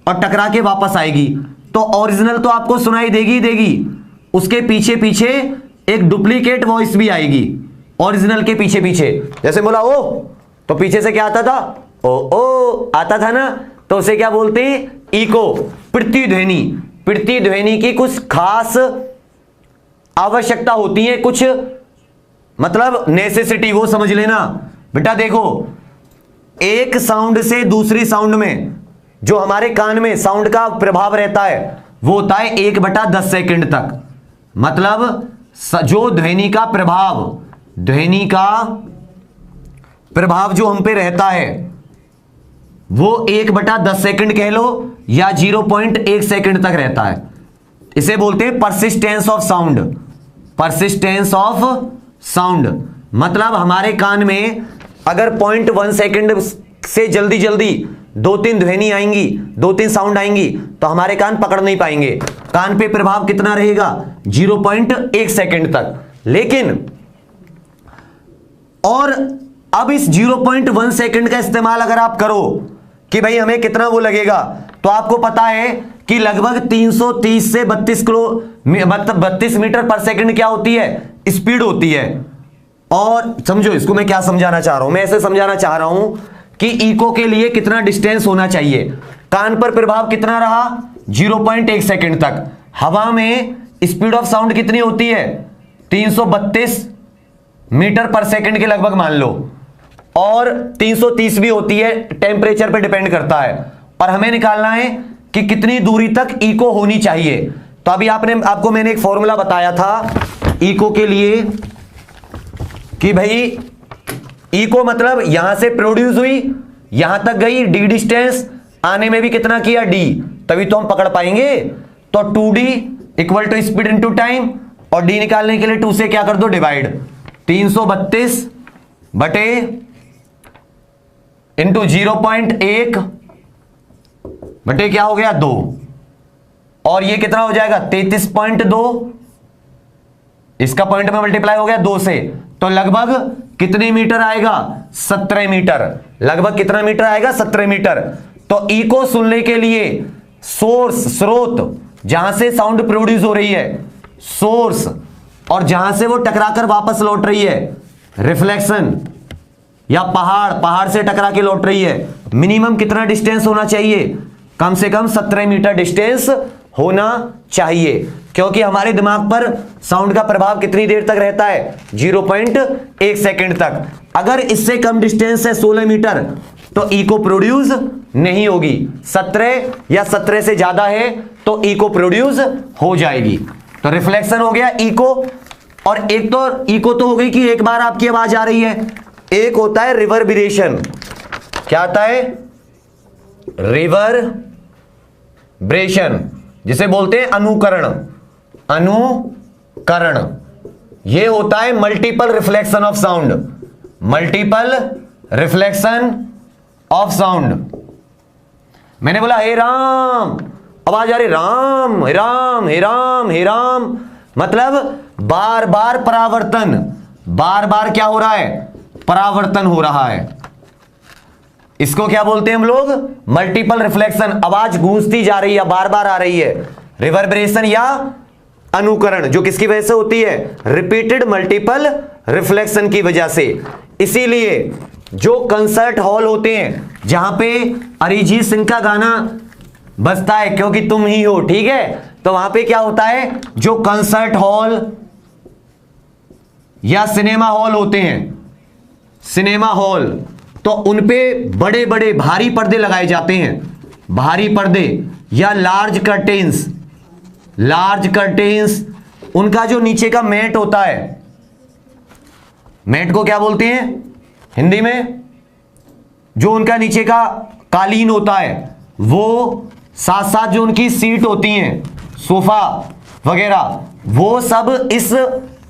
और टकरा के वापस आएगी, तो ओरिजिनल तो आपको सुनाई देगी देगी, उसके पीछे पीछे एक डुप्लीकेट वॉइस भी आएगी ओरिजिनल के पीछे पीछे। जैसे बोला ओ, तो पीछे से क्या आता था? ओ आता था ना, तो उसे क्या बोलते हैं? इको, प्रतिध्वनि। प्रतिध्वनि की कुछ खास आवश्यकता होती है, कुछ मतलब नेसेसिटी, वो समझ लेना बेटा। देखो एक साउंड से दूसरी साउंड में जो हमारे कान में साउंड का प्रभाव रहता है वो होता है 1/10 सेकंड तक। मतलब जो ध्वनि का प्रभाव, ध्वनि का प्रभाव जो हम पे रहता है वो 1/10 सेकंड कह लो या 0.1 सेकंड तक रहता है। इसे बोलते हैं persistence of sound. Persistence of sound मतलब हमारे कान में अगर 0.1 सेकंड से जल्दी जल्दी 2-3 ध्वनि आएंगी, 2-3 साउंड आएंगी, तो हमारे कान पकड़ नहीं पाएंगे। कान पे प्रभाव कितना रहेगा? 0.1 सेकंड तक। लेकिन और अब इस 0.1 सेकंड का इस्तेमाल अगर आप करो कि भाई हमें कितना वो लगेगा, तो आपको पता है कि लगभग 330 से 32 मीटर पर सेकंड क्या होती है? स्पीड होती है। और समझो इसको मैं क्या समझाना चाह रहा हूं, मैं ऐसे समझाना चाह रहा हूं कि इको के लिए कितना डिस्टेंस होना चाहिए। कान पर प्रभाव कितना रहा? 0.1 सेकंड तक। हवा में स्पीड ऑफ साउंड कितनी होती है? 332 मीटर पर सेकंड के लगभग मान लो। और 330 भी होती है, टेम्परेचर पे डिपेंड करता है। और हमें निकालना है कि कितनी दूरी तक इको होनी चाहिए। तो अभी आपको मैंने एक फॉर्मूला बताया था इको के लिए कि भाई इको मतलब यहां से प्रोड्यूस हुई, यहां तक गई, डी डिस्टेंस, आने में भी कितना किया डी, तभी तो हम पकड़ पाएंगे। तो 2d equal to speed into time, और डी निकालने के लिए 2 से क्या कर दो डिवाइड, 332 बटे इंटू 0.1 बटे क्या हो गया 2, और ये कितना हो जाएगा 33.2, इसका पॉइंट में मल्टीप्लाई हो गया 2 से, तो लगभग कितने मीटर आएगा 17 मीटर। लगभग कितना मीटर आएगा 17 मीटर। तो इको सुनने के लिए सोर्स, स्रोत जहां से साउंड प्रोड्यूस हो रही है, सोर्स, और जहां से वो टकराकर वापस लौट रही है रिफ्लेक्शन, या पहाड़ से टकरा के लौट रही है, मिनिमम कितना डिस्टेंस होना चाहिए, कम से कम 17 मीटर डिस्टेंस होना चाहिए। क्योंकि हमारे दिमाग पर साउंड का प्रभाव कितनी देर तक रहता है 0.1 सेकंड तक। अगर इससे कम डिस्टेंस है 16 मीटर तो इको प्रोड्यूस नहीं होगी, 17 या 17 से ज्यादा है तो इको प्रोड्यूस हो जाएगी। तो रिफ्लेक्शन हो गया इको, और एक तो इको तो हो गई कि एक बार आपकी आवाज आ रही है, एक होता है रिवर्बरेशन। क्या आता है रिवर्बरेशन, जिसे बोलते हैं अनुकरण। अनुकरण ये होता है multiple reflection of sound, multiple reflection of sound. मैंने बोला हे राम, आवाज आ रही राम हे राम हे राम हे राम, मतलब बार बार परावर्तन, बार बार क्या हो रहा है परावर्तन हो रहा है। इसको क्या बोलते हैं हम लोग मल्टीपल रिफ्लेक्शन। आवाज गूंजती जा रही है, बार बार आ रही है। रिवर्बरेशन या अनुकरण जो किसकी वजह से होती है, रिपीटेड मल्टीपल रिफ्लेक्शन की वजह से। इसीलिए जो कंसर्ट हॉल होते हैं जहां पे अरिजीत सिंह का गाना बजता है क्योंकि तुम ही हो, ठीक है, तो वहां पे क्या होता है, जो कंसर्ट हॉल या सिनेमा हॉल होते हैं, सिनेमा हॉल, तो उनपे बड़े बड़े भारी पर्दे लगाए जाते हैं, भारी पर्दे या लार्ज कर्टेन्स। लार्ज कर्टेन्स, उनका जो नीचे का मैट होता है, मैट को क्या बोलते हैं हिंदी में, जो उनका नीचे का कालीन होता है, वो साथ साथ जो उनकी सीट होती हैं, सोफा वगैरह, वो सब इस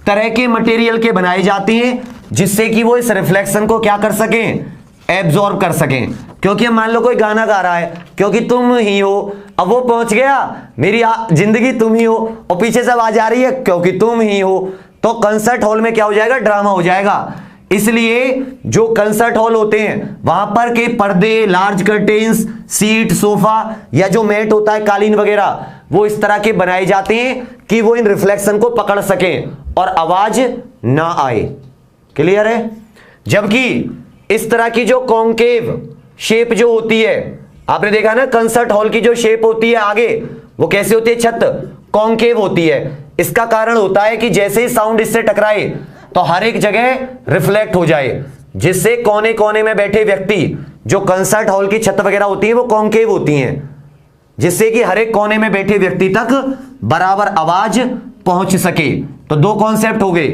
तरह के मटेरियल के बनाए जाते हैं जिससे कि वो इस रिफ्लेक्शन को क्या कर सकें, एब्जॉर्ब कर सकें। क्योंकि हम मान लो कोई गाना गा रहा है क्योंकि तुम ही हो, अब वो पहुंच गया मेरी जिंदगी तुम ही हो, और पीछे से आवाज आ रही है क्योंकि तुम ही हो, तो कंसर्ट हॉल में क्या हो जाएगा, ड्रामा हो जाएगा। इसलिए जो कंसर्ट हॉल होते हैं वहां पर के पर्दे, लार्ज कर्टेन्स, सीट, सोफा या जो मैट होता है, कालीन वगैरह, वो इस तरह के बनाए जाते हैं कि वो इन रिफ्लेक्शन को पकड़ सकें और आवाज ना आए। क्लियर है। जबकि इस तरह की जो कॉन्केव शेप जो होती है, आपने देखा ना कंसर्ट हॉल की जो शेप होती है आगे, वो कैसे होती है, छत कॉन्केव होती है। इसका कारण होता है कि जैसे ही साउंड इससे टकराए तो हर एक जगह रिफ्लेक्ट हो जाए, जिससे कोने कोने में बैठे व्यक्ति, जो कंसर्ट हॉल की छत वगैरह होती है वो कॉन्केव होती हैं, जिससे कि हर एक कोने में बैठे व्यक्ति तक बराबर आवाज पहुंच सके। तो दो कॉन्सेप्ट हो गए,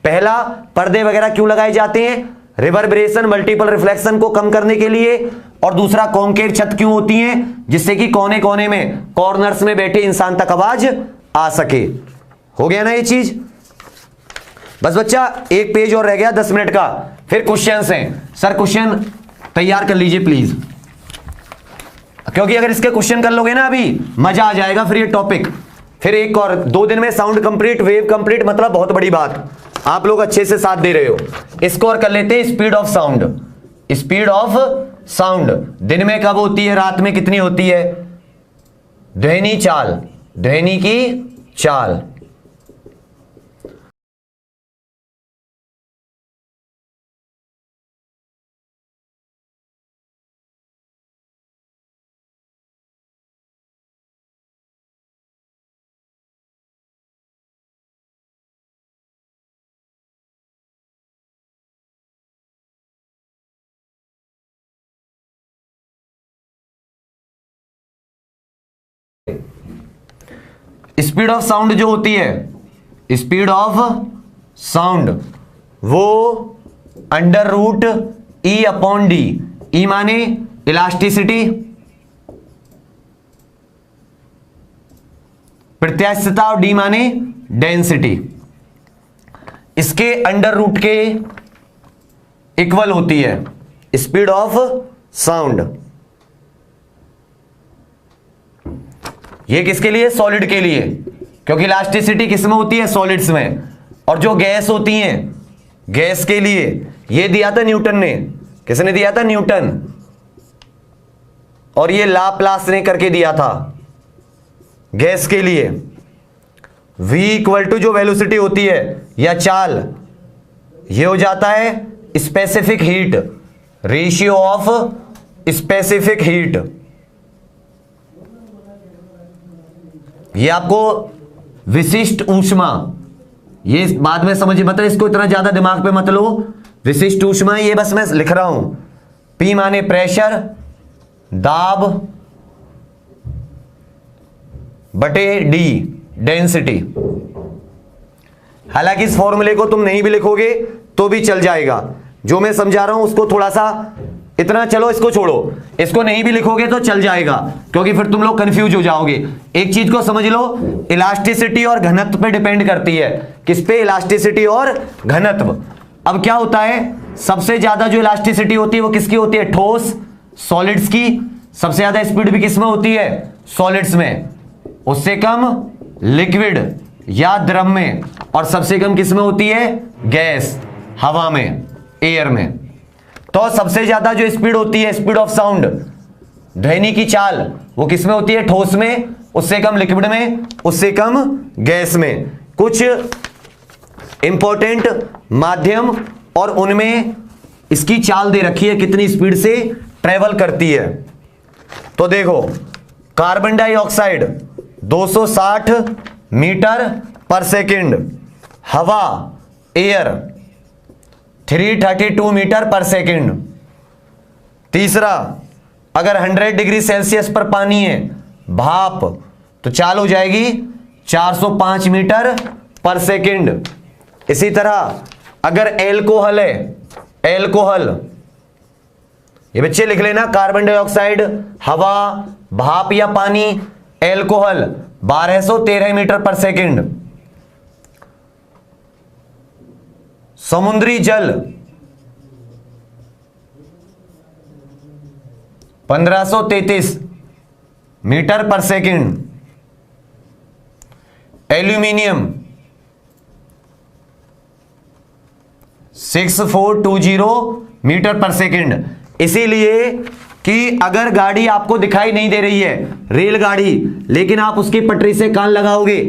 पहला पर्दे वगैरह क्यों लगाए जाते हैं, रिवर्बरेशन, मल्टीपल रिफ्लेक्शन को कम करने के लिए, और दूसरा कॉन्केव छत क्यों होती है, जिससे कि कोने कोने में, कॉर्नर्स में बैठे इंसान तक आवाज आ सके। हो गया ना ये चीज। बस बच्चा एक पेज और रह गया 10 मिनट का, फिर क्वेश्चंस हैं। सर क्वेश्चन तैयार कर लीजिए प्लीज, क्योंकि अगर इसके क्वेश्चन कर लोगे ना अभी मजा आ जाएगा फिर ये टॉपिक। फिर एक और 2 दिन में साउंड कंप्लीट, वेव कंप्लीट, मतलब बहुत बड़ी बात। आप लोग अच्छे से साथ दे रहे हो। इसको और कर लेते हैं speed of sound. Speed of sound दिन में कब होती है, रात में कितनी होती है, ध्वनि चाल, ध्वनि की चाल। स्पीड ऑफ साउंड जो होती है, स्पीड ऑफ साउंड वो under root E upon D, E माने इलास्टिसिटी, प्रत्यास्थता, और डी माने डेंसिटी, इसके अंडर रूट के इक्वल होती है स्पीड ऑफ साउंड। ये किसके लिए? सॉलिड के लिए, क्योंकि इलास्टिसिटी किसमें होती है? सॉलिड्स में। और जो गैस होती हैं, गैस के लिए ये दिया था न्यूटन ने। किसने दिया था? न्यूटन। और ये लाप्लास ने करके दिया था गैस के लिए। v इक्वल टू जो वेलोसिटी होती है या चाल, ये हो जाता है specific heat, ratio of specific heat. ये आपको विशिष्ट ऊष्मा, ये बाद में समझिए, मतलब इसको इतना ज्यादा दिमाग पे मत लो। विशिष्ट ऊष्मा ये बस मैं लिख रहा हूं। P माने प्रेशर, दाब, बटे D डेंसिटी। हालांकि इस फॉर्मूले को तुम नहीं भी लिखोगे तो भी चल जाएगा। जो मैं समझा रहा हूं उसको थोड़ा सा इतना, चलो इसको छोड़ो, इसको नहीं भी लिखोगे तो चल जाएगा, क्योंकि फिर तुम लोग कंफ्यूज हो जाओगे। एक चीज को समझ लो, इलास्टिसिटी और घनत्व पे डिपेंड करती है। किस पे? इलास्टिसिटी और घनत्व। अब क्या होता है, सबसे ज्यादा जो इलास्टिसिटी होती है वो किसकी होती है? ठोस, सॉलिड्स की। सबसे ज्यादा स्पीड भी किसमें होती है? सॉलिड्स में। उससे कम लिक्विड या द्रव में, और सबसे कम किसमें होती है? गैस, हवा में, एयर में। तो सबसे ज्यादा जो स्पीड होती है, स्पीड ऑफ साउंड, ध्वनि की चाल, वो किसमें होती है? ठोस में। उससे कम लिक्विड में, उससे कम गैस में। कुछ इंपॉर्टेंट माध्यम और उनमें इसकी चाल दे रखी है, कितनी स्पीड से ट्रेवल करती है। तो देखो, कार्बन डाइऑक्साइड 260 मीटर पर सेकेंड, हवा, एयर 332 मीटर पर सेकेंड। तीसरा, अगर 100 डिग्री सेल्सियस पर पानी है, भाप, तो चाल हो जाएगी 405 मीटर पर सेकेंड। इसी तरह अगर एल्कोहल है, एल्कोहल, ये बच्चे लिख लेना, कार्बन डाइऑक्साइड, हवा, भाप या पानी, एल्कोहल 1213 मीटर पर सेकेंड। समुद्री जल 1533 मीटर पर सेकेंड। एल्यूमिनियम 6420 मीटर पर सेकेंड। इसीलिए कि अगर गाड़ी आपको दिखाई नहीं दे रही है, रेलगाड़ी, लेकिन आप उसकी पटरी से कान लगाओगे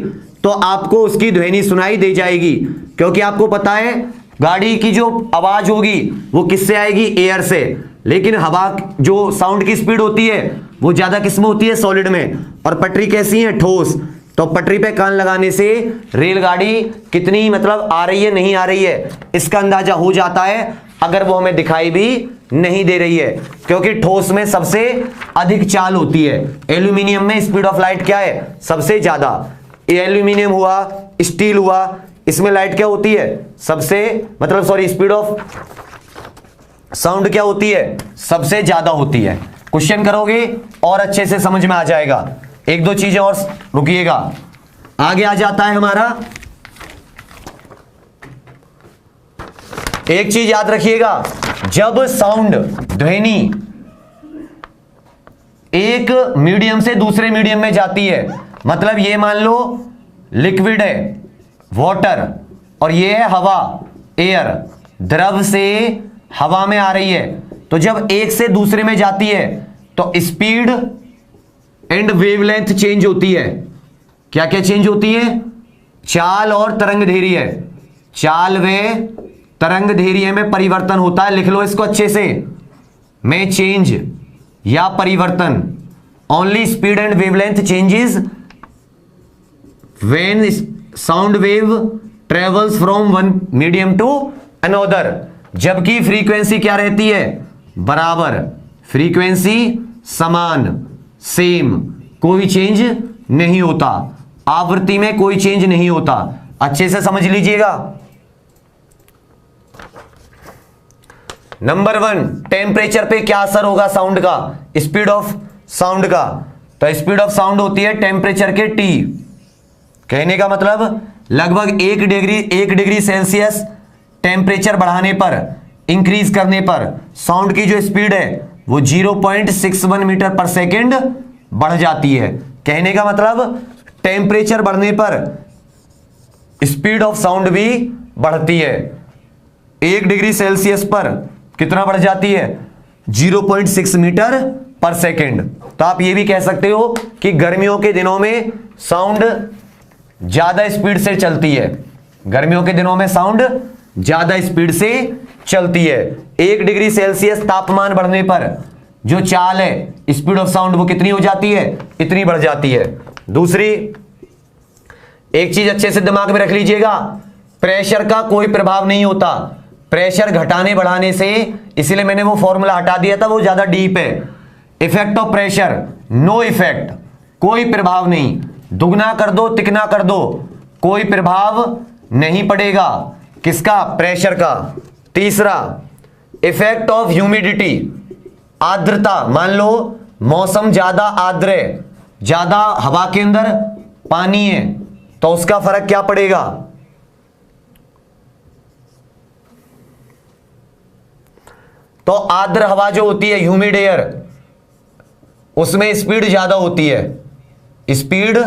तो आपको उसकी ध्वनि सुनाई दे जाएगी, क्योंकि आपको पता है गाड़ी की जो आवाज होगी वो किससे आएगी? एयर से। लेकिन हवा जो साउंड की स्पीड होती है वो ज्यादा किसमें होती है? सॉलिड में। और पटरी कैसी है? ठोस। तो पटरी पे कान लगाने से रेलगाड़ी कितनी मतलब आ रही है, नहीं आ रही है, इसका अंदाजा हो जाता है, अगर वो हमें दिखाई भी नहीं दे रही है, क्योंकि ठोस में सबसे अधिक चाल होती है। एल्यूमिनियम में स्पीड ऑफ लाइट क्या है? सबसे ज्यादा। एल्यूमिनियम हुआ, स्टील हुआ, इसमें लाइट क्या होती है? सबसे मतलब सॉरी स्पीड ऑफ साउंड क्या होती है? सबसे ज्यादा होती है। क्वेश्चन करोगे और अच्छे से समझ में आ जाएगा। एक दो चीजें और रुकिएगा, आगे आ जाता है हमारा। एक चीज याद रखिएगा, जब साउंड, ध्वनि एक मीडियम से दूसरे मीडियम में जाती है, मतलब ये मान लो लिक्विड है, वाटर, और ये है हवा, एयर, द्रव से हवा में आ रही है, तो जब एक से दूसरे में जाती है तो स्पीड एंड वेवलेंथ चेंज होती है। क्या क्या चेंज होती है? चाल और तरंग दैर्घ्य, चाल व तरंग दैर्घ्य में परिवर्तन होता है। लिख लो इसको अच्छे से, में चेंज या परिवर्तन। Only speed and wavelength changes when sound wave travels from one medium to another. जबकि फ्रीक्वेंसी क्या रहती है? बराबर, फ्रीक्वेंसी समान, सेम, कोई चेंज नहीं होता। आवृत्ति में कोई चेंज नहीं होता। अच्छे से समझ लीजिएगा। नंबर 1, टेम्परेचर पे क्या असर होगा साउंड का, स्पीड ऑफ साउंड का। तो स्पीड ऑफ साउंड होती है टेम्परेचर के T। कहने का मतलब लगभग 1 डिग्री सेल्सियस टेम्परेचर बढ़ाने पर, इंक्रीज करने पर साउंड की जो स्पीड है वो 0.61 मीटर पर सेकेंड बढ़ जाती है। कहने का मतलब टेम्परेचर बढ़ने पर स्पीड ऑफ साउंड भी बढ़ती है। 1 डिग्री सेल्सियस पर कितना बढ़ जाती है, 0.6 मीटर पर सेकेंड। तो आप ये भी कह सकते हो कि गर्मियों के दिनों में साउंड ज्यादा स्पीड से चलती है। गर्मियों के दिनों में साउंड ज्यादा स्पीड से चलती है। 1 डिग्री सेल्सियस तापमान बढ़ने पर जो चाल है स्पीड ऑफ साउंड वो कितनी हो जाती है, इतनी बढ़ जाती है। दूसरी एक चीज अच्छे से दिमाग में रख लीजिएगा, प्रेशर का कोई प्रभाव नहीं होता प्रेशर घटाने बढ़ाने से, इसीलिए मैंने वो फॉर्मूला हटा दिया था, वो ज्यादा डीप है। Effect of pressure, no effect, कोई प्रभाव नहीं। दुगना कर दो तिगना कर दो, कोई प्रभाव नहीं पड़ेगा। किसका, प्रेशर का। तीसरा, इफेक्ट ऑफ ह्यूमिडिटी, आर्द्रता। मान लो मौसम ज्यादा आर्द्र है, ज्यादा हवा के अंदर पानी है, तो उसका फर्क क्या पड़ेगा, तो आर्द्र हवा जो होती है, ह्यूमिड एयर, उसमें स्पीड ज्यादा होती है, स्पीड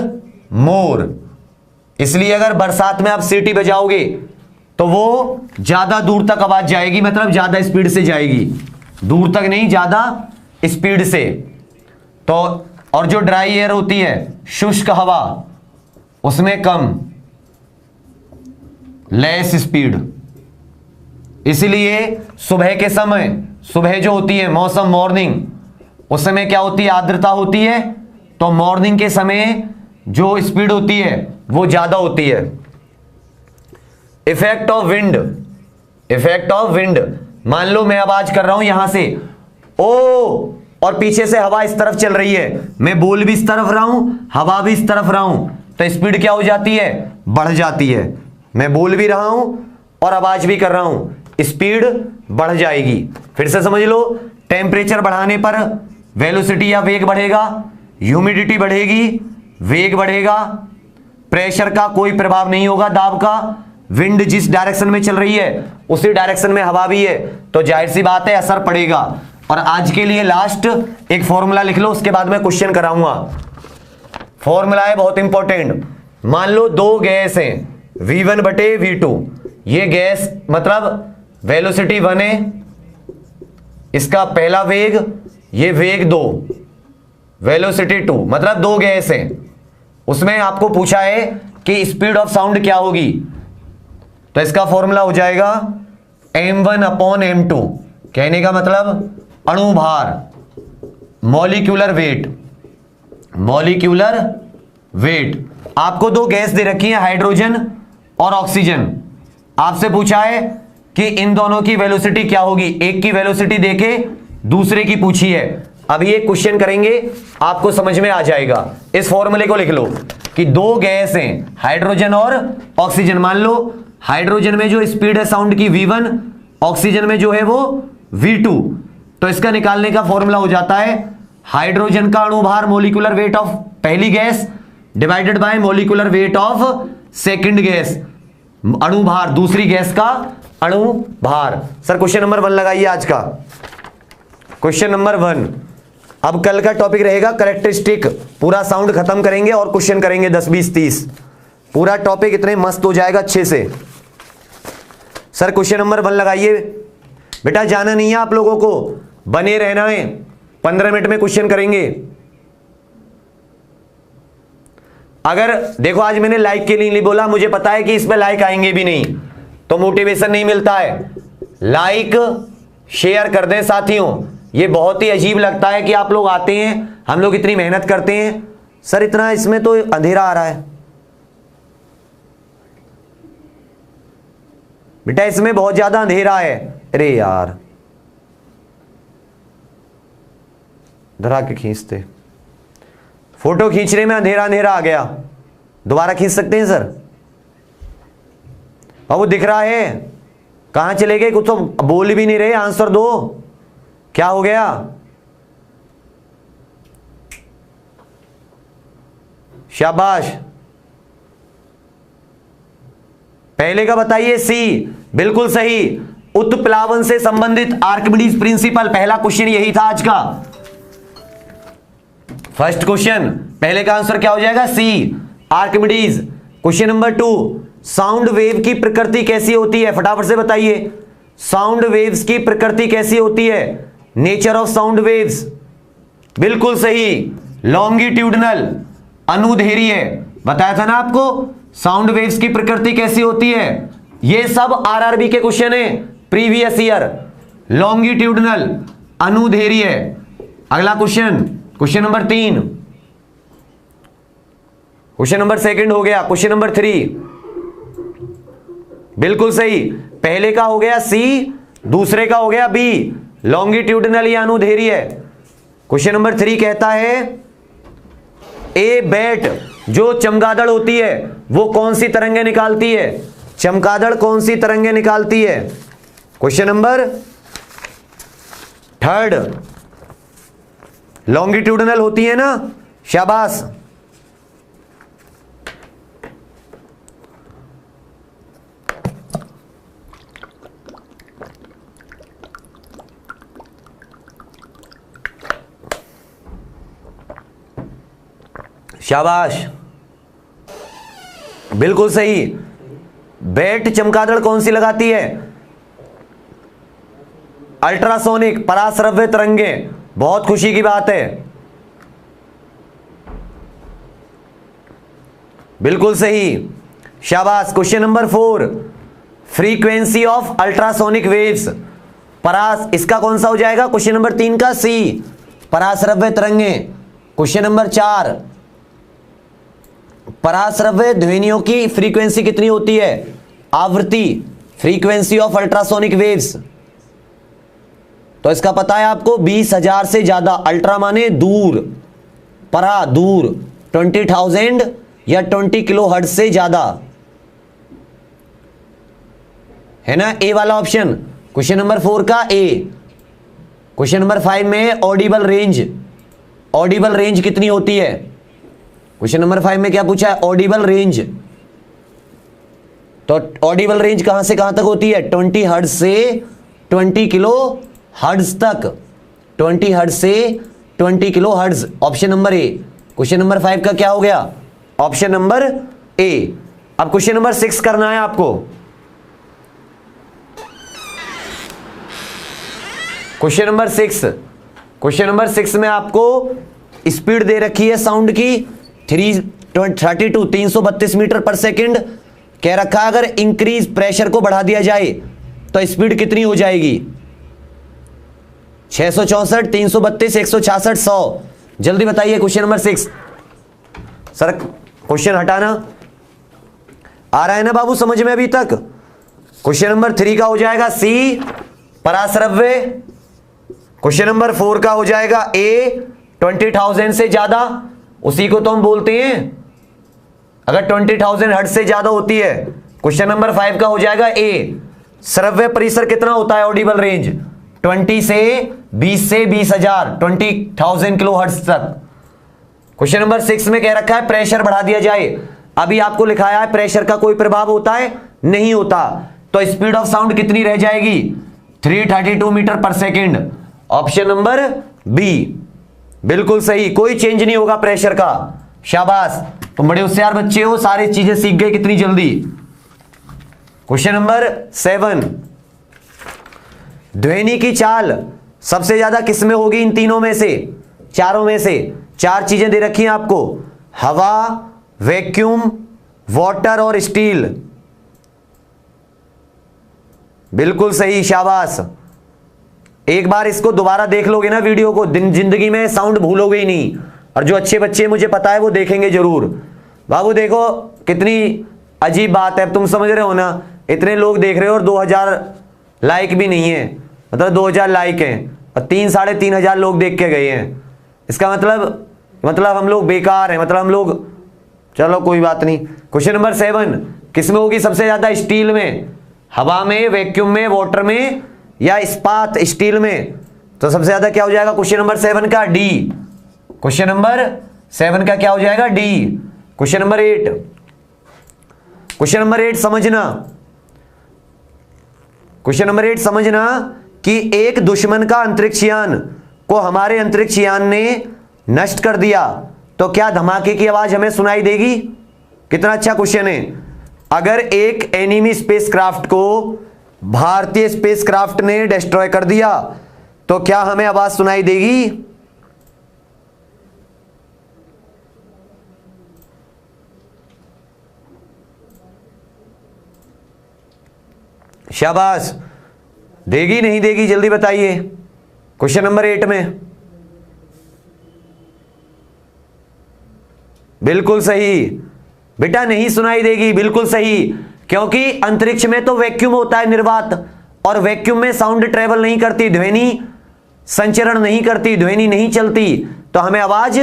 मोर। इसलिए अगर बरसात में आप सीटी बजाओगे तो वो ज्यादा दूर तक आवाज जाएगी, मतलब ज्यादा स्पीड से जाएगी, दूर तक नहीं, ज्यादा स्पीड से। तो और जो ड्राई एयर होती है, शुष्क हवा, उसमें कम, लेस स्पीड। इसलिए सुबह के समय, सुबह जो होती है मौसम, मॉर्निंग, उस समय क्या होती है, आर्द्रता होती है, तो मॉर्निंग के समय जो स्पीड होती है वो ज्यादा होती है। Effect of wind, effect of wind, मान लो मैं आवाज कर रहा हूं यहां से ओ, और पीछे से हवा इस तरफ चल रही है, मैं बोल भी इस तरफ रहा हूं, हवा भी इस तरफ रहा हूं, तो स्पीड क्या हो जाती है, बढ़ जाती है। मैं बोल भी रहा हूं और आवाज भी कर रहा हूं, स्पीड बढ़ जाएगी। फिर से समझ लो, टेम्परेचर बढ़ाने पर वेलोसिटी या वेग बढ़ेगा, ह्यूमिडिटी बढ़ेगी, वेग बढ़ेगा, प्रेशर का कोई प्रभाव नहीं होगा, दाब का। विंड जिस डायरेक्शन में चल रही है उसी डायरेक्शन में हवा भी है, तो जाहिर सी बात है असर पड़ेगा। और आज के लिए लास्ट एक फॉर्मूला लिख लो, उसके बाद मैं क्वेश्चन कराऊंगा। फॉर्मूला है बहुत इंपॉर्टेंट। मान लो दो गैस हैं, V1 बटे V2, ये गैस मतलब वेलोसिटी 1 है, इसका पहला वेग, ये वेग 2, वेलोसिटी 2, मतलब दो गैस हैं। उसमें आपको पूछा है कि स्पीड ऑफ साउंड क्या होगी, तो इसका फॉर्मूला हो जाएगा m1 अपॉन m2। कहने का मतलब अणुभार, मॉलिक्यूलर वेट, मॉलिक्यूलर वेट। आपको दो गैस दे रखी है, हाइड्रोजन और ऑक्सीजन। आपसे पूछा है कि इन दोनों की वेलोसिटी क्या होगी, एक की वेलोसिटी देके दूसरे की पूछी है। अभी एक क्वेश्चन करेंगे, आपको समझ में आ जाएगा। इस फॉर्मूले को लिख लो कि दो गैस हैं, हाइड्रोजन और ऑक्सीजन। मान लो हाइड्रोजन में जो स्पीड है साउंड की V1, ऑक्सीजन में जो है वो V2, तो इसका निकालने का फॉर्मूला हो जाता है हाइड्रोजन का अणुभार, मोलिकुलर वेट ऑफ पहली gas, divided by molecular weight of second gas, अणुभार दूसरी गैस का अणुभार। सर क्वेश्चन नंबर 1 लगाइए आज का, क्वेश्चन नंबर 1। अब कल का टॉपिक रहेगा कैरेक्टरिस्टिक, पूरा साउंड खत्म करेंगे और क्वेश्चन करेंगे 10 20 30, पूरा टॉपिक इतने मस्त हो जाएगा अच्छे से। सर क्वेश्चन नंबर 1 लगाइए। बेटा जाना नहीं है आप लोगों को, बने रहना है, 15 मिनट में क्वेश्चन करेंगे। अगर देखो आज मैंने लाइक के लिए नहीं बोला, मुझे पता है कि इसमें लाइक आएंगे भी नहीं, तो मोटिवेशन नहीं मिलता है। लाइक शेयर कर दें साथियों, ये बहुत ही अजीब लगता है कि आप लोग आते हैं, हम लोग इतनी मेहनत करते हैं, सर इतना इसमें तो अंधेरा आ रहा है। बेटा इसमें बहुत ज्यादा अंधेरा है। अरे यार धरा के खींचते, फोटो खींचने में अंधेरा अंधेरा आ गया, दोबारा खींच सकते हैं सर? अब वो दिख रहा है, कहां चले गए? कुछ तो बोल भी नहीं रहे, आंसर दो, क्या हो गया? शाबाश। पहले का बताइए, सी, बिल्कुल सही। उत्प्लावन से संबंधित आर्किमिडीज प्रिंसिपल, पहला क्वेश्चन यही था आज का, फर्स्ट क्वेश्चन। पहले का आंसर क्या हो जाएगा? C, Archimedes. Question number 2, sound wave की प्रकृति कैसी होती है? फटाफट से बताइए, साउंड वेव्स की प्रकृति कैसी होती है? नेचर ऑफ साउंड वेव्स, बिल्कुल सही, लॉन्गिट्यूडनल, अनुदैर्घ्य। बताया था ना आपको, साउंड वेव्स की प्रकृति कैसी होती है? ये सब आरआरबी के क्वेश्चन है प्रीवियस ईयर, लॉन्गिट्यूडनल, अनुदैर्घ्य। अगला question, question number 3, question number second हो गया। क्वेश्चन नंबर 3, बिल्कुल सही। पहले का हो गया सी, दूसरे का हो गया बी, लॉन्गिट्यूडनल या अनुदैर्घ्य। क्वेश्चन नंबर 3 कहता है, ए बैट, जो चमगादड़ होती है वो कौन सी तरंगे निकालती है? चमगादड़ कौन सी तरंगे निकालती है? क्वेश्चन नंबर 3, लॉन्गिट्यूडनल होती है ना? शाबाश। शाबाश, बिल्कुल सही। बैट चमगादड़ कौन सी लगाती है? अल्ट्रासोनिक, पराश्रव्य तरंगे। बहुत खुशी की बात है, बिल्कुल सही, शाबाश। Question number 4, frequency of ultrasonic waves, इसका कौन सा हो जाएगा? क्वेश्चन नंबर 3 का सी, पराश्रव्य तरंगे। क्वेश्चन नंबर 4, पराश्रव्य ध्वनियों की फ्रीक्वेंसी कितनी होती है? आवृत्ति, फ्रीक्वेंसी ऑफ अल्ट्रासोनिक वेव्स। तो इसका पता है आपको, 20,000 से ज्यादा। अल्ट्रा माने दूर, परा दूर, 20,000 या 20 किलो हर्ट्ज से ज्यादा, है ना? ए वाला ऑप्शन, क्वेश्चन नंबर 4 का ए। क्वेश्चन नंबर 5 में ऑडिबल रेंज, ऑडिबल रेंज कितनी होती है? क्वेश्चन नंबर 5 में क्या पूछा है? Audible range. तो ऑडिबल रेंज कहां से कहां तक होती है? 20 हर्ट्ज से 20 किलो हर्ट्ज तक, 20 हर्ट्ज से 20 kilo hertz. Option number A. Question number 5 का क्या हो गया? Option number A. अब क्वेश्चन नंबर 6 करना है आपको। क्वेश्चन नंबर 6, क्वेश्चन नंबर 6 में आपको स्पीड दे रखी है साउंड की 332 मीटर पर सेकंड। कह रखा है अगर इंक्रीज प्रेशर को बढ़ा दिया जाए तो स्पीड कितनी हो जाएगी? 664, 332, 166, 100। जल्दी बताइए क्वेश्चन नंबर 6। सर क्वेश्चन हटाना आ रहा है ना बाबू समझ में अभी तक? क्वेश्चन नंबर 3 का हो जाएगा सी, पराश्रव्य। क्वेश्चन नंबर 4 का हो जाएगा ए, 20,000 से ज्यादा। उसी को तो हम बोलते हैं अगर 20,000 हर्ट्ज से ज्यादा होती है। क्वेश्चन नंबर 5 का हो जाएगा ए, श्रव्य परिसर कितना होता है? ऑडिबल रेंज 20 से 20,000, 20,000 किलो हर्ट्ज तक। क्वेश्चन नंबर 6 में कह रखा है प्रेशर बढ़ा दिया जाए। अभी आपको लिखाया है प्रेशर का कोई प्रभाव होता है? नहीं होता। तो स्पीड ऑफ साउंड कितनी रह जाएगी? 332 मीटर पर सेकेंड। ऑप्शन नंबर बी, बिल्कुल सही, कोई चेंज नहीं होगा प्रेशर का। शाबाश, तुम बड़े होशियार बच्चे हो, सारी चीजें सीख गए कितनी जल्दी। क्वेश्चन नंबर 7, ध्वनि की चाल सबसे ज्यादा किसमें होगी? इन तीनों में से, चारों में से। 4 चीजें दे रखी हैं आपको, हवा, वैक्यूम, वाटर और स्टील। बिल्कुल सही, शाबाश। एक बार इसको दोबारा देख लोगे ना वीडियो को, जिंदगी में साउंड भूलोगे ही नहीं। और जो अच्छे बच्चे मुझे पता है वो देखेंगे जरूर। बाबू देखो कितनी अजीब बात है, तुम समझ रहे हो ना? इतने लोग देख रहे हो और 2000 लाइक भी नहीं है, मतलब 2000 लाइक हैं और 3-3.5 लोग देख के गए हैं। इसका मतलब हम लोग बेकार हैं, मतलब हम लोग चलो कोई बात नहीं। क्वेश्चन नंबर 7 किसमें होगी सबसे ज्यादा? स्टील में, हवा में, वैक्यूम में, वाटर में या इस्पात स्टील में? तो सबसे ज्यादा क्या हो जाएगा क्वेश्चन नंबर 7 का? डी। क्वेश्चन नंबर 7 का क्या हो जाएगा? D. Question number 8, question number 8 समझना, क्वेश्चन नंबर 8 समझना कि एक दुश्मन का अंतरिक्ष यान को हमारे अंतरिक्ष यान ने नष्ट कर दिया तो क्या धमाके की आवाज हमें सुनाई देगी? कितना अच्छा क्वेश्चन है। अगर एक एनिमी स्पेसक्राफ्ट को भारतीय स्पेसक्राफ्ट ने डिस्ट्रॉय कर दिया तो क्या हमें आवाज सुनाई देगी? शाबाश। देगी नहीं देगी जल्दी बताइए। क्वेश्चन नंबर 8 में बिल्कुल सही बेटा, नहीं सुनाई देगी, बिल्कुल सही, क्योंकि अंतरिक्ष में तो वैक्यूम होता है निर्वात, और वैक्यूम में साउंड ट्रेवल नहीं करती, ध्वनि संचरण नहीं करती, ध्वनि नहीं चलती, तो हमें आवाज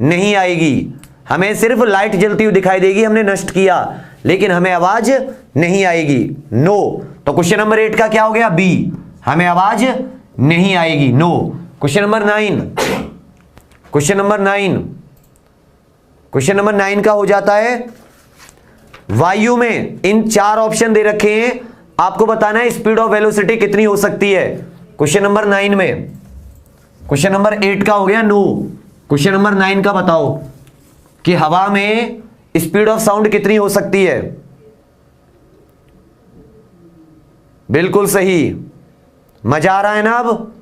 नहीं आएगी। हमें सिर्फ लाइट जलती हुई दिखाई देगी, हमने नष्ट किया, लेकिन हमें आवाज नहीं आएगी। नो। तो क्वेश्चन नंबर 8 का क्या हो गया? बी, हमें आवाज नहीं आएगी। No. Question number 9, question number 9, question number 9 का हो जाता है वायु में इन 4 ऑप्शन दे रखे हैं, आपको बताना है स्पीड ऑफ वेलोसिटी कितनी हो सकती है। क्वेश्चन नंबर 9 में, क्वेश्चन नंबर 8 का हो गया नो, क्वेश्चन नंबर 9 का बताओ कि हवा में स्पीड ऑफ साउंड कितनी हो सकती है? बिल्कुल सही। मजा आ रहा है ना? अब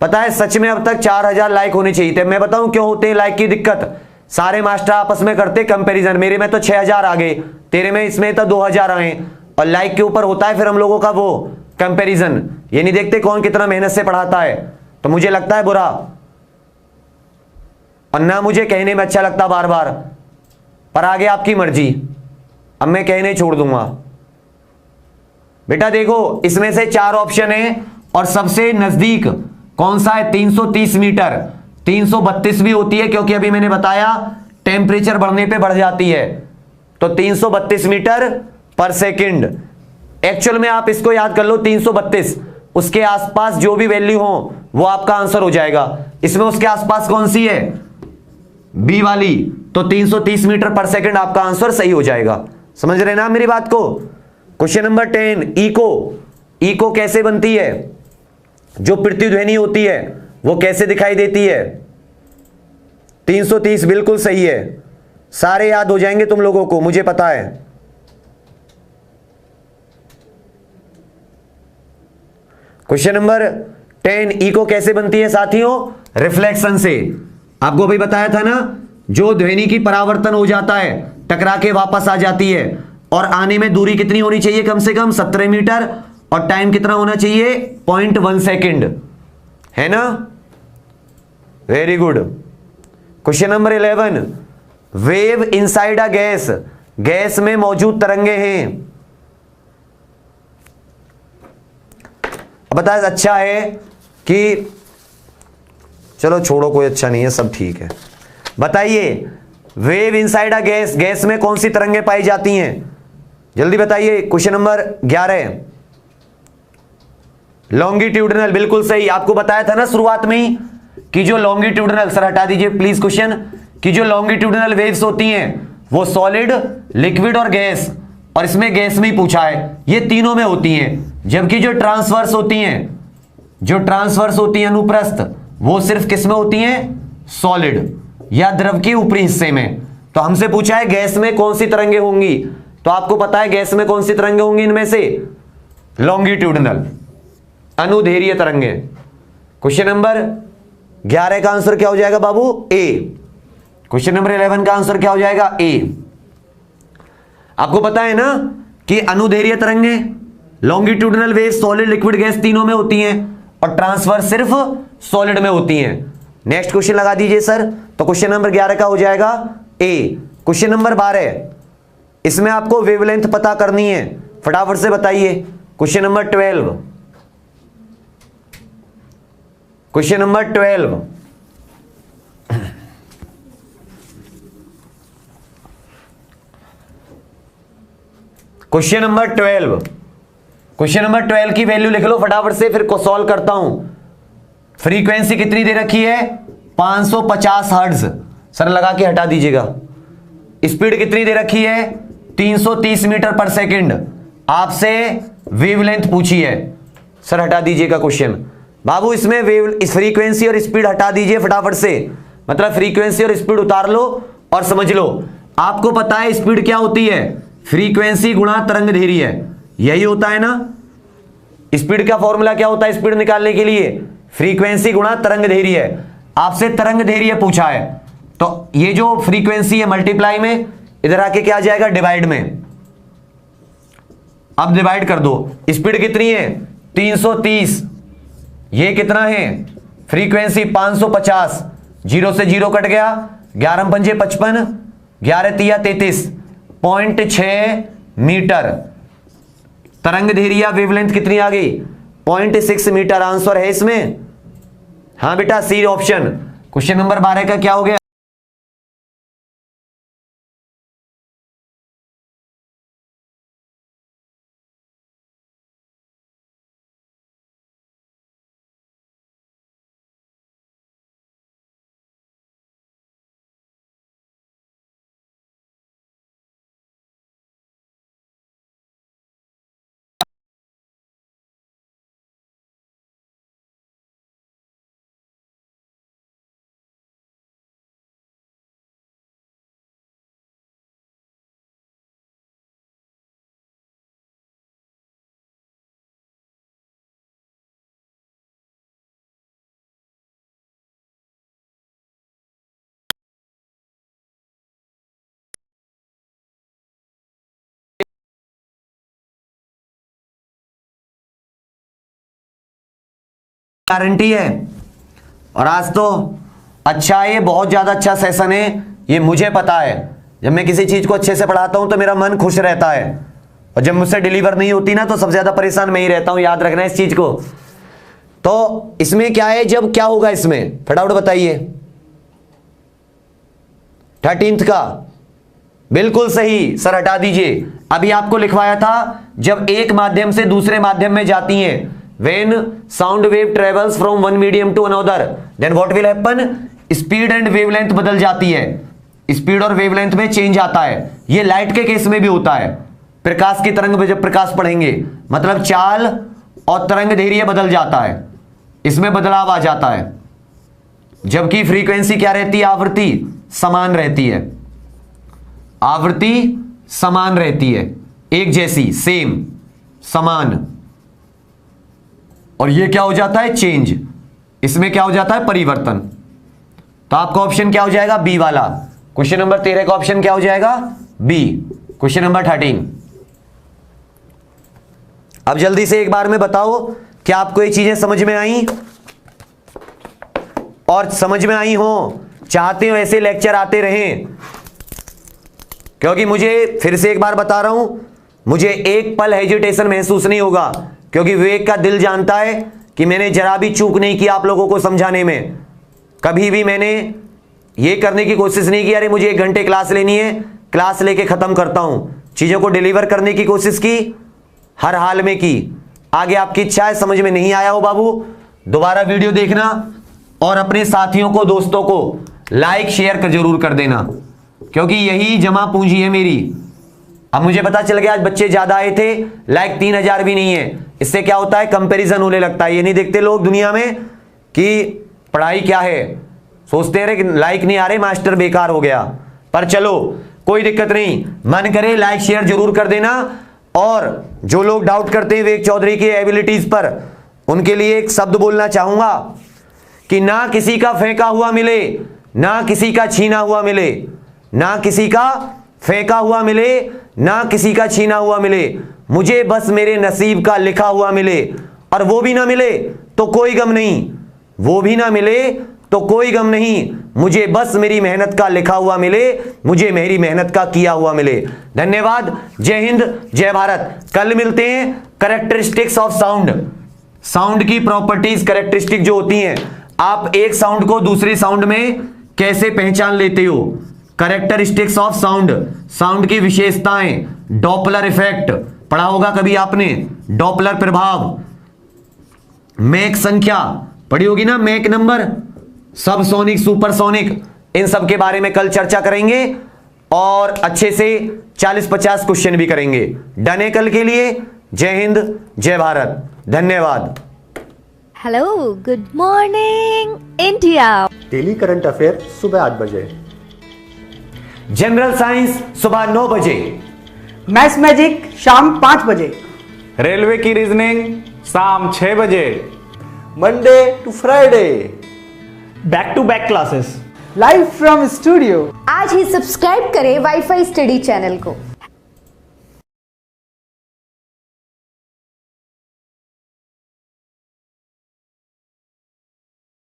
पता है सच में अब तक 4000 लाइक होने चाहिए थे। मैं बताऊं क्यों होते हैं लाइक की दिक्कत? सारे मास्टर आपस में करते कंपैरिजन, मेरे में तो 6000 आ गए, तेरे में इसमें तो 2000 आए, और लाइक के ऊपर होता है फिर हम लोगों का वो कंपैरिजन। ये नहीं देखते कौन कितना मेहनत से पढ़ाता है, तो मुझे लगता है बुरा, और ना मुझे कहने में अच्छा लगता बार बार, पर आगे आपकी मर्जी, अब मैं कहने छोड़ दूंगा। बेटा देखो इसमें से 4 ऑप्शन है और सबसे नजदीक कौन सा है? 330 मीटर। 332 भी होती है क्योंकि अभी मैंने बताया टेम्परेचर बढ़ने पे बढ़ जाती है, तो 332 मीटर पर सेकंड। एक्चुअल में आप इसको याद कर लो 332, उसके आसपास जो भी वैल्यू हो वो आपका आंसर हो जाएगा। इसमें उसके आसपास कौन सी है? बी वाली, तो 330 मीटर पर सेकंड आपका आंसर सही हो जाएगा। समझ रहे ना मेरी बात को? Question number 10, eco. इको कैसे बनती है? जो पृथ्वी ध्वनि होती है वो कैसे दिखाई देती है? 330 बिल्कुल सही है, सारे याद हो जाएंगे तुम लोगों को, मुझे पता है। क्वेश्चन नंबर 10, इको कैसे बनती है साथियों? रिफ्लेक्शन से। आपको अभी बताया था ना, जो ध्वनि की परावर्तन हो जाता है, टकरा के वापस आ जाती है, और आने में दूरी कितनी होनी चाहिए? कम से कम 17 मीटर, और टाइम कितना होना चाहिए? 0.1 सेकेंड, है ना? Very good. Question number 11, wave inside a gas. Gas में मौजूद तरंगे हैं। अब बताया अच्छा है कि, चलो छोड़ो कोई अच्छा नहीं है, सब ठीक है। बताइए wave inside a gas, gas में कौन सी तरंगे पाई जाती हैं? जल्दी बताइए। Question number 11, longitudinal. बिल्कुल सही। आपको बताया था ना शुरुआत में ही कि जो लॉन्गिट्यूडनल, सर हटा दीजिए प्लीज क्वेश्चन, कि जो लॉन्गिट्यूडनल वेव्स होती हैं वो सॉलिड, लिक्विड और गैस, और इसमें गैस में ही पूछा है, ये तीनों में होती हैं। जबकि जो ट्रांसवर्स होती हैं, जो ट्रांसवर्स होती हैं अनुप्रस्थ, वो सिर्फ किस में होती हैं? सॉलिड या द्रव के ऊपरी हिस्से में। तो हमसे पूछा है गैस में कौन सी तरंगे होंगी, तो आपको पता है गैस में कौन सी तरंगे होंगी? इनमें से लॉन्गिट्यूडनल, अनुदैर्घ्य तरंगे। क्वेश्चन नंबर 11 का आंसर क्या हो जाएगा बाबू? ए। क्वेश्चन नंबर 11 का आंसर क्या हो जाएगा? ए। आपको पता है ना कि अनुदैर्घ्य तरंगे, longitudinal wave, solid, liquid, gas तीनों में होती हैं, और ट्रांसवर्स सिर्फ सॉलिड में होती हैं। नेक्स्ट क्वेश्चन लगा दीजिए सर। तो क्वेश्चन नंबर 11 का हो जाएगा ए। क्वेश्चन नंबर 12, इसमें आपको वेवलेंथ पता करनी है, फटाफट से बताइए। Question number 12, question number 12, question number 12 की वैल्यू लिख लो फटाफट से, फिर को सॉल्व करता हूं। फ्रीक्वेंसी कितनी दे रखी है? 550 हर्ट्ज। सर लगा के हटा दीजिएगा। स्पीड कितनी दे रखी है? 330 मीटर पर सेकंड। आपसे वेवलेंथ पूछी है। सर हटा दीजिएगा क्वेश्चन। बाबू इसमें इस फ्रीक्वेंसी और स्पीड हटा दीजिए फटाफट से, मतलब फ्रीक्वेंसी और स्पीड उतार लो और समझ लो। आपको पता है स्पीड क्या होती है? फ्रीक्वेंसी गुणा तरंग दैर्घ्य, यही होता है ना। स्पीड का फॉर्मूला क्या होता है स्पीड निकालने के लिए? फ्रीक्वेंसी गुणा तरंग दैर्घ्य। आपसे तरंग दैर्घ्य पूछा है, तो ये जो फ्रीक्वेंसी है मल्टीप्लाई में, इधर आके क्या आ जाएगा? डिवाइड में। अब डिवाइड कर दो। स्पीड कितनी है? 330। ये कितना है? फ्रीक्वेंसी 550। 0 से 0 कट गया, 11 पंजे 55, 11 तिया 33, 0.6 मीटर। तरंग दैर्घ्य वेवलेंथ कितनी आ गई? 0.6 मीटर। आंसर है इसमें हाँ बेटा, सी ऑप्शन। क्वेश्चन नंबर 12 का क्या हो गया? गारंटी है। और आज तो अच्छा है, ये बहुत ज्यादा अच्छा सेशन है, ये मुझे पता है। जब मैं किसी चीज को अच्छे से पढ़ाता हूं तो मेरा मन खुश रहता है, और जब मुझसे डिलीवर नहीं होती ना तो सबसे ज्यादा परेशान मैं ही रहता हूं। याद रखना इस चीज को। तो इसमें क्या है, जब क्या होगा इसमें फटाफट बताइए। 13th का बिल्कुल सही। सर हटा दीजिए। अभी आपको लिखवाया था जब एक माध्यम से दूसरे माध्यम में जाती हैं, when sound wave travels from one medium to another then what will happen? Speed and wavelength बदल जाती है। स्पीड और वेवलेंथ में चेंज आता है। ये लाइट के केस में भी होता है। प्रकाश की तरंग में जब प्रकाश पढ़ेंगे, मतलब चाल और तरंग दैर्घ्य बदल जाता है, इसमें बदलाव आ जाता है। जबकि फ्रीक्वेंसी क्या रहती है? आवृत्ति समान रहती है। आवृत्ति समान रहती है, एक जैसी, सेम, समान। और ये क्या हो जाता है? चेंज। इसमें क्या हो जाता है? परिवर्तन। तो आपका ऑप्शन क्या हो जाएगा? बी वाला। क्वेश्चन नंबर 13 का ऑप्शन क्या हो जाएगा? बी। Question number 13। अब जल्दी से एक बार में बताओ, क्या आपको ये चीजें समझ में आई? और समझ में आई हो, चाहते हो ऐसे लेक्चर आते रहें? क्योंकि मुझे फिर से एक बार बता रहा हूं, मुझे एक पल हेजिटेशन महसूस नहीं होगा, क्योंकि विवेक का दिल जानता है कि मैंने जरा भी चूक नहीं की आप लोगों को समझाने में। कभी भी मैंने ये करने की कोशिश नहीं की अरे मुझे 1 घंटे क्लास लेनी है, क्लास लेके खत्म करता हूं। चीजों को डिलीवर करने की कोशिश की, हर हाल में की। आगे आपकी इच्छा है, समझ में नहीं आया हो बाबू, दोबारा वीडियो देखना और अपने साथियों को, दोस्तों को लाइक शेयर जरूर कर देना, क्योंकि यही जमा पूंजी है मेरी। अब मुझे पता चल गया आज बच्चे ज्यादा आए थे, लाइक 3000 भी नहीं है। इससे क्या होता है? कंपैरिजन होने लगता है। ये नहीं देखते लोग दुनिया में कि पढ़ाई क्या है, सोचते रहे कि लाइक नहीं आ रहे, मास्टर बेकार हो गया। पर चलो कोई दिक्कत नहीं, मन करे लाइक शेयर जरूर कर देना। और जो लोग डाउट करते हैं विवेक चौधरी की एबिलिटीज पर, उनके लिए एक शब्द बोलना चाहूंगा कि ना किसी का फेंका हुआ मिले, ना किसी का छीना हुआ मिले, ना किसी का फेंका हुआ मिले, ना किसी का छीना हुआ मिले। मुझे बस मेरे नसीब का लिखा हुआ मिले, और वो भी ना मिले तो कोई गम नहीं, वो भी ना मिले तो कोई गम नहीं। मुझे बस मेरी मेहनत का लिखा हुआ मिले, मुझे मेरी मेहनत का किया हुआ मिले। धन्यवाद। जय हिंद, जय भारत। कल मिलते हैं कैरेक्टरिस्टिक्स ऑफ साउंड। साउंड की प्रॉपर्टीज, कैरेक्टरिस्टिक जो होती हैं, आप एक साउंड को दूसरे साउंड में कैसे पहचान लेते हो। कैरेक्टरिस्टिक्स ऑफ साउंड, साउंड की विशेषताएं, डॉपलर इफेक्ट पढ़ा होगा कभी आपने, डॉपलर प्रभाव, मैक संख्या पढ़ी होगी ना, मैक नंबर, सबसोनिक, सुपरसोनिक, इन सब के बारे में कल चर्चा करेंगे और अच्छे से 40-50 क्वेश्चन भी करेंगे। डन है कल के लिए? जय हिंद, जय भारत, धन्यवाद। Hello, good morning India. Daily current affair सुबह 8 बजे, जनरल साइंस सुबह 9 बजे, मैथ्स मैजिक शाम 5 बजे, रेलवे की रीजनिंग शाम 6 बजे, Monday to Friday, back to back classes live from studio. आज ही सब्सक्राइब करें वाईफाई स्टडी चैनल को।